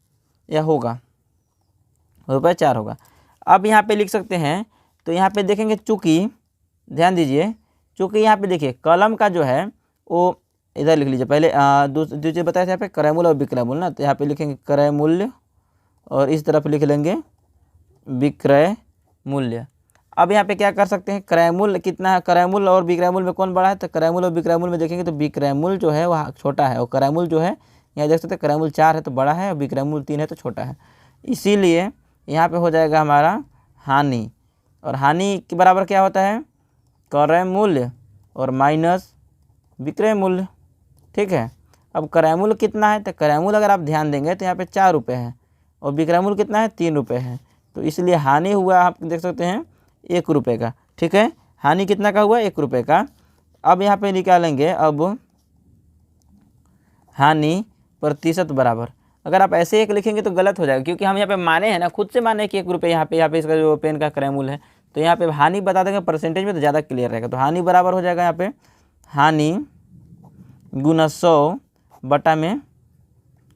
यह होगा ₹4 होगा। अब यहाँ पे लिख सकते हैं, तो यहाँ पे देखेंगे, चूँकि ध्यान दीजिए, चूँकि यहाँ पे देखिए कलम का जो है वो इधर लिख लीजिए पहले, दूसरे बताया था यहाँ पे क्रय मूल्य और विक्रय मूल्य ना, तो यहाँ पे लिखेंगे क्रय मूल्य और इस तरफ लिख लेंगे विक्रय मूल्य। अब यहाँ पे क्या कर सकते हैं, क्रय मूल्य कितना है, क्रय मूल्य और विक्रय मूल्य में कौन बड़ा है, तो क्रय मूल्य और विक्रय मूल्य में देखेंगे तो विक्रय मूल्य जो है वह छोटा है, और क्रय मूल्य जो है यहाँ देख सकते हैं क्रय मूल्य 4 है तो बड़ा है, और विक्रय मूल्य 3 है तो छोटा है। इसीलिए यहाँ पे हो जाएगा हमारा हानि, और हानि के बराबर क्या होता है, क्रय मूल्य और माइनस विक्रय मूल्य। ठीक है, अब क्रय मूल्य कितना है, तो क्रय मूल्य अगर आप ध्यान देंगे तो यहाँ पे 4 रुपये है, और विक्रय मूल्य कितना है, 3 रुपये है, तो इसलिए हानि हुआ आप देख सकते हैं 1 रुपये का। ठीक है, हानि कितना का हुआ, 1 रुपये का। अब यहाँ पे निकालेंगे अब हानि प्रतिशत बराबर, अगर आप ऐसे एक लिखेंगे तो गलत हो जाएगा, क्योंकि हम यहाँ पे माने हैं ना, खुद से माने कि 1 रुपये यहाँ पे इसका जो पेन का क्रय मूल्य है, तो यहाँ पे हानि बता देंगे परसेंटेज में तो ज़्यादा क्लियर रहेगा। तो हानि बराबर हो जाएगा यहाँ पे हानि गुना 100 बटा में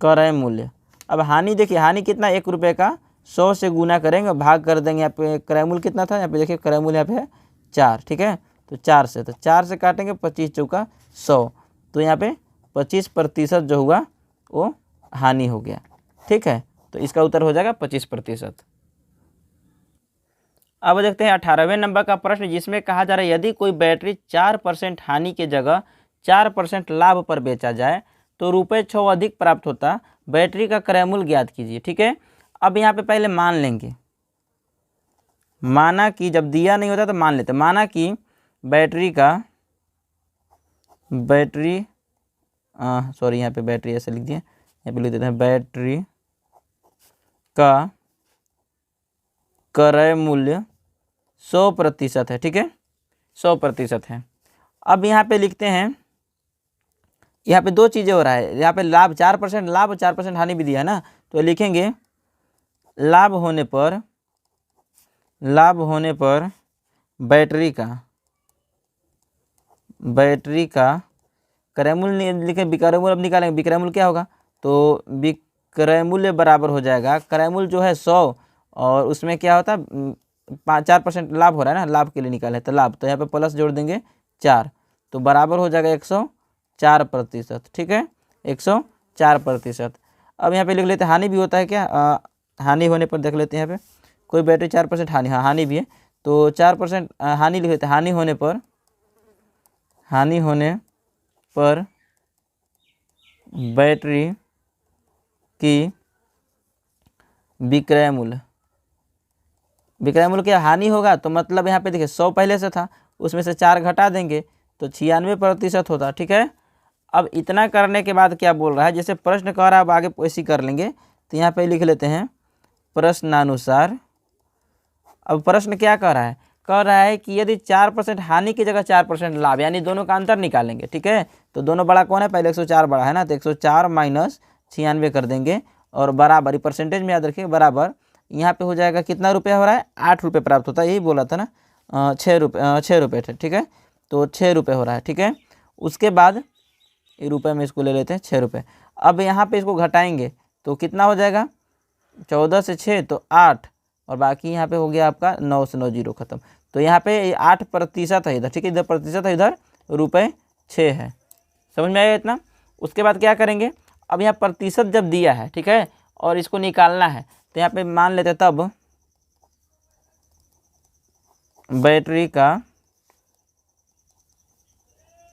क्रय मूल्य। अब हानि देखिए, हानि कितना, 1 रुपये का 100 से गुना करेंगे, भाग कर देंगे, यहाँ पे क्रय मूल्य कितना था, यहाँ पे देखिए क्रय मूल्य यहाँ पे है 4। ठीक है, तो 4 से काटेंगे, 25 चौका 100, तो यहाँ पे 25% जो हुआ वो हानि हो गया। ठीक है, तो इसका उत्तर हो जाएगा 25%। अब देखते हैं 18वें नंबर का प्रश्न, जिसमें कहा जा रहा है यदि कोई बैटरी 4% हानि के जगह 4% लाभ पर बेचा जाए तो ₹6 अधिक प्राप्त होता, बैटरी का क्रय मूल्य ज्ञात कीजिए। ठीक है, अब यहाँ पे पहले मान लेंगे, माना कि जब दिया नहीं होता तो मान लेते, माना कि सॉरी यहाँ पे बैटरी ऐसे लिख दिए, यहाँ पे लिख देते हैं बैटरी का क्रय मूल्य 100% है। ठीक है, 100% है। अब यहाँ पे लिखते हैं, यहाँ पे 2 चीज़ें हो रहा है, यहाँ पे लाभ 4% लाभ और 4% हानि भी दिया है ना, तो लिखेंगे लाभ होने पर बैटरी का क्रय मूल्य लिखे, विक्रय मूल्य अब निकालेंगे, विक्रय मूल्य क्या होगा, तो विक्रय मूल्य बराबर हो जाएगा, क्रय मूल्य जो है 100 और उसमें क्या होता है 4% लाभ हो रहा है ना, लाभ के लिए निकाले तो लाभ, तो यहाँ पे प्लस जोड़ देंगे 4, तो बराबर हो जाएगा 104%। ठीक है, 104%। अब यहाँ पे लिख लेते हैं हानि भी होता है क्या, हानि होने पर देख लेते हैं यहाँ पे, कोई बैटरी 4% हानि, हाँ हानि भी है, तो 4% हानि लिख लेते हैं। हानि होने पर बैटरी की विक्रय मूल्य क्या हानि होगा, तो मतलब यहाँ पे देखिए 100 पहले से था, उसमें से 4 घटा देंगे तो 96% होता। ठीक है, अब इतना करने के बाद क्या बोल रहा है, जैसे प्रश्न कह रहा है अब आगे वैसे कर लेंगे, तो यहाँ पे लिख लेते हैं प्रश्नानुसार। अब प्रश्न क्या कह रहा है कि यदि 4% हानि की जगह 4% लाभ, यानी दोनों का अंतर निकालेंगे। ठीक है, तो दोनों बड़ा कौन है, पहले 104 बड़ा है ना, तो 104 माइनस 96 कर देंगे और बराबर, परसेंटेज में याद रखिए बराबर, यहाँ पे हो जाएगा कितना रुपया हो रहा है, 8 रुपये प्राप्त होता है, यही बोला था ना, 6 रुपये थे। ठीक है, तो 6 रुपये हो रहा है। ठीक है, उसके बाद रुपये में इसको ले लेते हैं 6 रुपये। अब यहाँ पे इसको घटाएंगे तो कितना हो जाएगा, 14 से 6 तो 8, और बाकी यहाँ पे हो गया आपका 9 से 9 जीरो खत्म। तो यहाँ पे 8% है इधर। ठीक है, इधर प्रतिशत है, इधर ₹6 है। समझ में आया इतना। उसके बाद क्या करेंगे, अब यहाँ प्रतिशत जब दिया है, ठीक है, और इसको निकालना है, तो यहाँ पे मान लेते हैं तब बैटरी का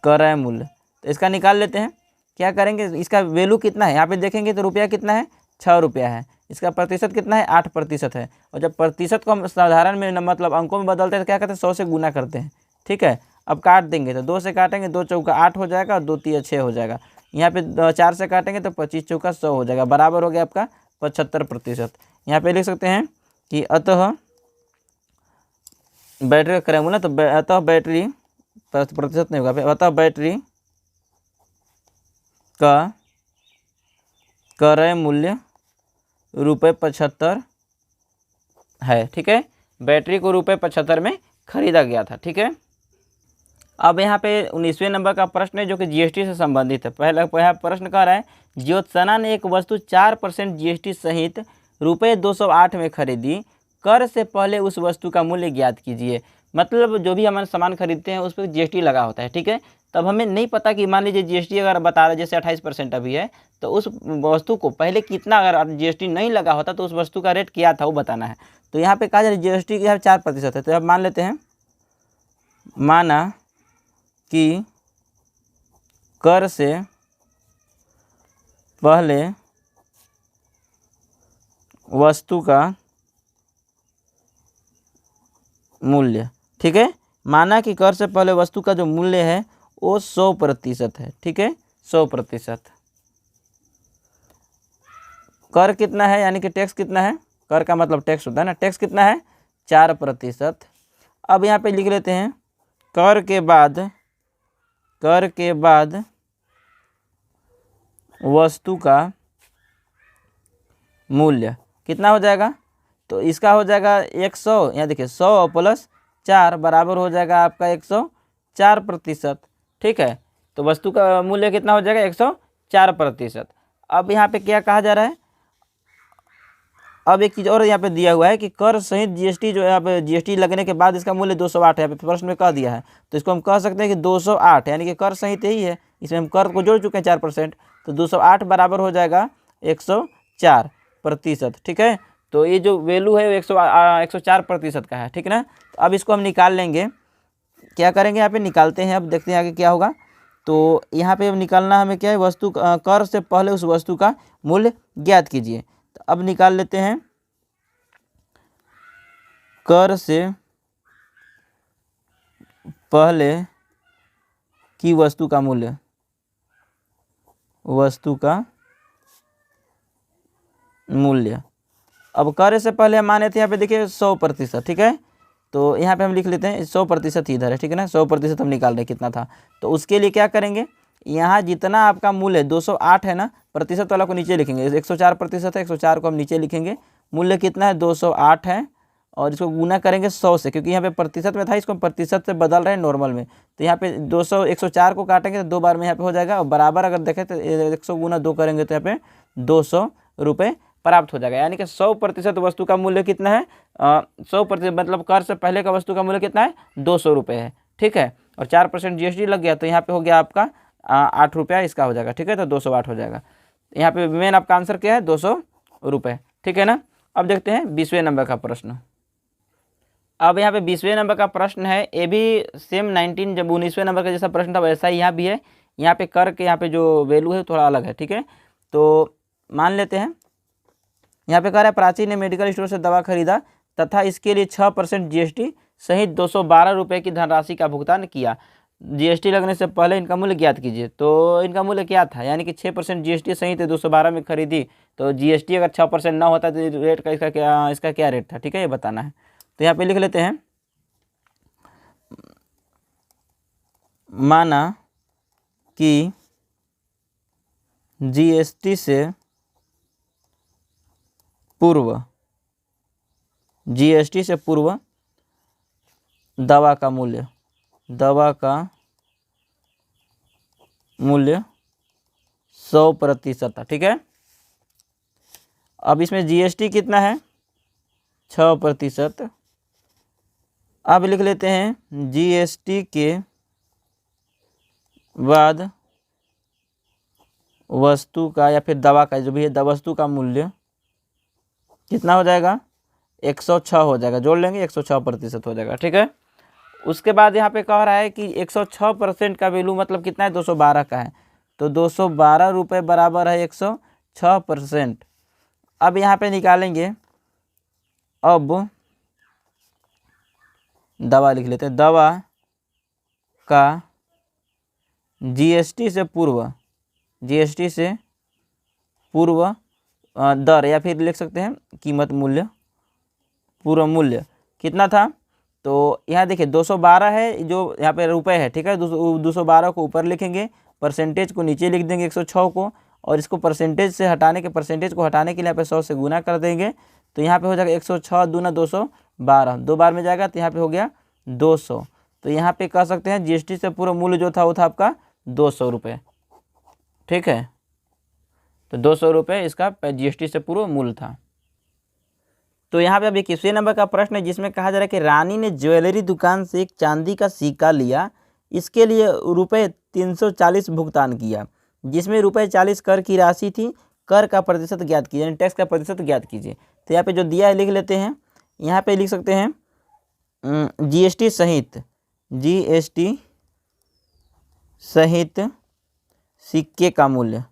क्रय मूल्य, तो इसका निकाल लेते हैं। क्या करेंगे, इसका वैल्यू कितना है, यहाँ पे देखेंगे तो रुपया कितना है, 6 रुपया है। इसका प्रतिशत कितना है, 8% है। और जब प्रतिशत को हम साधारण में मतलब अंकों में बदलते हैं तो क्या करते हैं, 100 से गुना करते हैं। ठीक है, अब काट देंगे तो 2 से काटेंगे, 2 चौका 8 हो जाएगा और 2 तिया 6 हो जाएगा। यहाँ पे 4 से काटेंगे तो 25 चौका 100 हो जाएगा, बराबर हो गया आपका 75%। यहाँ पे लिख सकते हैं कि अतः बैटरी का क्रय मूल्य, तो अतः बैटरी प्रतिशत नहीं होगा, अतः बैटरी का क्रय मूल्य ₹75 है। ठीक है, बैटरी को ₹75 में खरीदा गया था। ठीक है, अब यहाँ पे 19वें नंबर का प्रश्न है जो कि जीएसटी से संबंधित है। पहला प्रश्न कह रहा है, ज्योत्सना ने एक वस्तु 4% जीएसटी सहित ₹208 में खरीदी, कर से पहले उस वस्तु का मूल्य ज्ञात कीजिए। मतलब जो भी हम सामान खरीदते हैं उस पर जीएसटी लगा होता है। ठीक है, तब हमें नहीं पता कि मान लीजिए जीएसटी अगर बता रहा है जैसे 28% अभी है, तो उस वस्तु को पहले कितना, अगर जीएसटी नहीं लगा होता तो उस वस्तु का रेट क्या था वो बताना है। तो यहाँ पे कहा जा रहा है जीएसटी की 4% है, तो अब मान लेते हैं, माना कि कर से पहले वस्तु का मूल्य, ठीक है, माना कि कर से पहले वस्तु का जो मूल्य है वो 100% है। ठीक है, 100%। कर कितना है, यानी कि टैक्स कितना है, कर का मतलब टैक्स होता है ना, टैक्स कितना है, 4%। अब यहाँ पे लिख लेते हैं कर के बाद वस्तु का मूल्य कितना हो जाएगा, तो इसका हो जाएगा 100, यहाँ देखिए 100 प्लस 4 बराबर हो जाएगा आपका 104%। ठीक है, तो वस्तु का मूल्य कितना हो जाएगा, 104%। अब यहाँ पे क्या कहा जा रहा है, अब एक चीज़ और यहाँ पे दिया हुआ है कि कर सहित जीएसटी, जो यहाँ पे जीएसटी लगने के बाद इसका मूल्य 208 है, यहाँ पे प्रश्न में कह दिया है, तो इसको हम कह सकते हैं कि 208, यानी कि कर सहित यही है, इसमें हम कर को जोड़ चुके हैं 4%, तो 208 बराबर हो जाएगा 104%। ठीक है, तो ये जो वैल्यू है वो 104% का है। ठीक है ना, तो अब इसको हम निकाल लेंगे। क्या करेंगे, यहाँ पे निकालते हैं, अब देखते हैं आगे क्या होगा। तो यहाँ पे अब निकालना हमें क्या है, वस्तु कर से पहले उस वस्तु का मूल्य ज्ञात कीजिए। तो अब निकाल लेते हैं, कर से पहले की वस्तु का मूल्य, अब कर से पहले हम माने थे यहाँ पे देखिए 100%। ठीक है, तो यहाँ पे हम लिख लेते हैं 100% इधर है। ठीक है ना, 100% हम निकाल रहे हैं कितना था, तो उसके लिए क्या करेंगे, यहाँ जितना आपका मूल्य 208 है ना, प्रतिशत वाला को नीचे लिखेंगे, 104% है, 104 को हम नीचे लिखेंगे, मूल्य कितना है 208 है, और इसको गुना करेंगे 100 से, क्योंकि यहाँ पे प्रतिशत में था, इसको हम प्रतिशत से बदल रहे हैं नॉर्मल में, तो यहाँ पे 104 को काटेंगे तो 2 बार में यहाँ पे हो जाएगा, और बराबर अगर देखें तो 100 गुना 2 करेंगे तो यहाँ पे 200 रुपये प्राप्त हो जाएगा। यानी कि 100% वस्तु का मूल्य कितना है, 100% मतलब कर से पहले का वस्तु का मूल्य कितना है, 200 रुपये है। ठीक है, और 4% GST लग गया तो यहाँ पे हो गया आपका 8 रुपया इसका हो जाएगा, ठीक है। तो 208 हो जाएगा। यहाँ पे मेन आपका आंसर क्या है, 200 रुपये, ठीक है ना। अब देखते हैं 20वें नंबर का प्रश्न। अब यहाँ पे 20वें नंबर का प्रश्न है, ये भी सेम 19वें नंबर का जैसा प्रश्न था वैसा ही यहाँ भी है। यहाँ पे कर के यहाँ पे जो वैल्यू है थोड़ा अलग है, ठीक है। तो मान लेते हैं, यहाँ पे कह रहा है प्राची ने मेडिकल स्टोर से दवा खरीदा तथा इसके लिए 6% GST सहित 212 रुपये की धनराशि का भुगतान किया। GST लगने से पहले इनका मूल्य ज्ञात कीजिए। तो इनका मूल्य क्या था, यानी कि 6% GST सहित 212 में खरीदी, तो GST अगर 6% ना होता तो रेट का इसका क्या रेट था, ठीक है, ये बताना है। तो यहाँ पे लिख लेते हैं, माना कि GST से पूर्व दवा का मूल्य 100% था, ठीक है। अब इसमें GST कितना है, 6%। अब लिख लेते हैं GST के बाद वस्तु का या फिर दवा का जो भी है वस्तु का मूल्य कितना हो जाएगा, 106 हो जाएगा, जोड़ लेंगे 106% हो जाएगा, ठीक है। उसके बाद यहाँ पे कह रहा है कि 106% का वैल्यू मतलब कितना है, 212 का है, तो 212 रुपये बराबर है 106%। अब यहाँ पे निकालेंगे, अब दवा लिख लेते हैं, दवा का GST से पूर्व दर या फिर लिख सकते हैं कीमत मूल्य, पूर्व मूल्य कितना था। तो यहाँ देखिए 212 है जो यहाँ पे रुपए है, ठीक है। 212 को ऊपर लिखेंगे, परसेंटेज को नीचे लिख देंगे 106 को, और इसको परसेंटेज को हटाने के लिए यहाँ पे 100 से गुना कर देंगे। तो यहाँ पे हो जाएगा 106 दूना 212, 2 बार में जाएगा तो यहाँ पे हो गया 200। तो यहाँ पे कह सकते हैं GST से पूर्व मूल्य जो था वो था आपका 200 रुपये, ठीक है। तो 200 रुपये इसका GST से पूर्व मूल्य था। तो यहाँ पे अब 21वें नंबर का प्रश्न है जिसमें कहा जा रहा है कि रानी ने ज्वेलरी दुकान से एक चांदी का सिक्का लिया, इसके लिए रुपये 340 भुगतान किया, जिसमें रुपये 40 कर की राशि थी। कर का प्रतिशत ज्ञात कीजिए, यानी टैक्स का प्रतिशत ज्ञात कीजिए। तो यहाँ पे जो दिया है लिख लेते हैं, यहाँ पे लिख सकते हैं GST सहित सिक्के का मूल्य,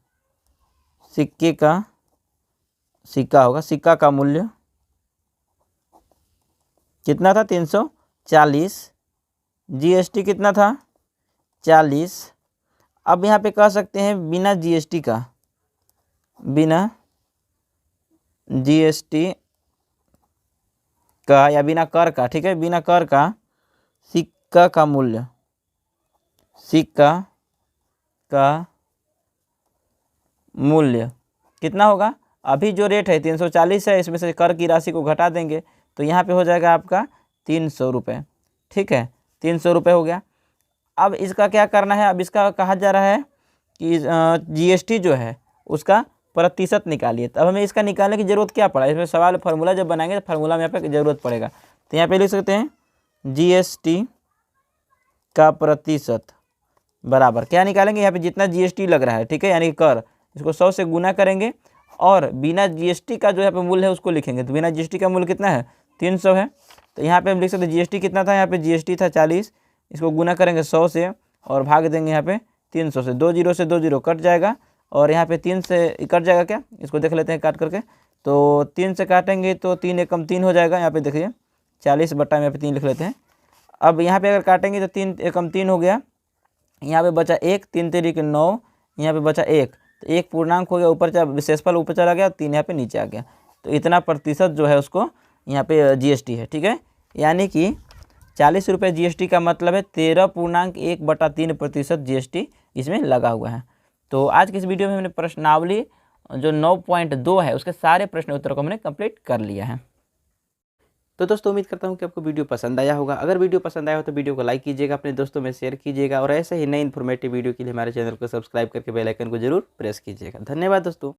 सिक्का का मूल्य कितना था, 340, GST कितना था, 40। अब यहाँ पे कह सकते हैं बिना GST का या बिना कर का, ठीक है, बिना कर का सिक्का का मूल्य कितना होगा। अभी जो रेट है 340 है, इसमें से कर की राशि को घटा देंगे तो यहाँ पे हो जाएगा आपका 300 रुपये, ठीक है, 300 रुपये हो गया। अब इसका क्या करना है, अब इसका कहा जा रहा है कि GST जो है उसका प्रतिशत निकालिए। तो अब हमें इसका निकालने की ज़रूरत क्या पड़ा, इसमें सवाल फार्मूला जब बनाएंगे तो फार्मूला में यहाँ पे ज़रूरत पड़ेगा। तो यहाँ पे लिख सकते हैं GST का प्रतिशत बराबर क्या निकालेंगे, यहाँ पे जितना GST लग रहा है, ठीक है, यानी कर, इसको 100 से गुना करेंगे और बिना GST का जो यहाँ पे मूल्य है उसको लिखेंगे। तो बिना GST का मूल्य कितना है, 300 है। तो यहाँ पे हम लिख सकते हैं GST कितना था, यहाँ पे GST था 40, इसको गुना करेंगे 100 से और भाग देंगे यहाँ पे 300 से, 2 जीरो से 2 जीरो कट जाएगा और यहाँ पे 3 से कट जाएगा क्या, इसको देख लेते हैं काट करके। तो 3 से काटेंगे तो 3 एकम 3 हो जाएगा, यहाँ पे देखिए 40 बट्टा में यहाँ पे 3 लिख लेते हैं। अब यहाँ पे अगर काटेंगे तो 3 एकम 3 हो गया, यहाँ पे बचा 1, 3 तिरिक 9, यहाँ पे बचा 1, तो 1 पूर्णांक हो गया, ऊपर विशेषफल ऊपर चला गया, 3 यहाँ पे नीचे आ गया। तो इतना प्रतिशत जो है उसको यहाँ पे GST है, ठीक है, यानी कि 40 रुपये GST का मतलब है 13.1/3% GST इसमें लगा हुआ है। तो आज के इस वीडियो में हमने प्रश्नावली जो 9.2 है उसके सारे प्रश्न उत्तरों को हमने कंप्लीट कर लिया है। तो दोस्तों उम्मीद करता हूँ कि आपको वीडियो पसंद आया होगा। अगर वीडियो पसंद आया हो तो वीडियो को लाइक कीजिएगा, अपने दोस्तों में शेयर कीजिएगा और ऐसे ही नई इन्फॉर्मेटिव वीडियो के लिए हमारे चैनल को सब्सक्राइब करके बेल आइकन को जरूर प्रेस कीजिएगा। धन्यवाद दोस्तों।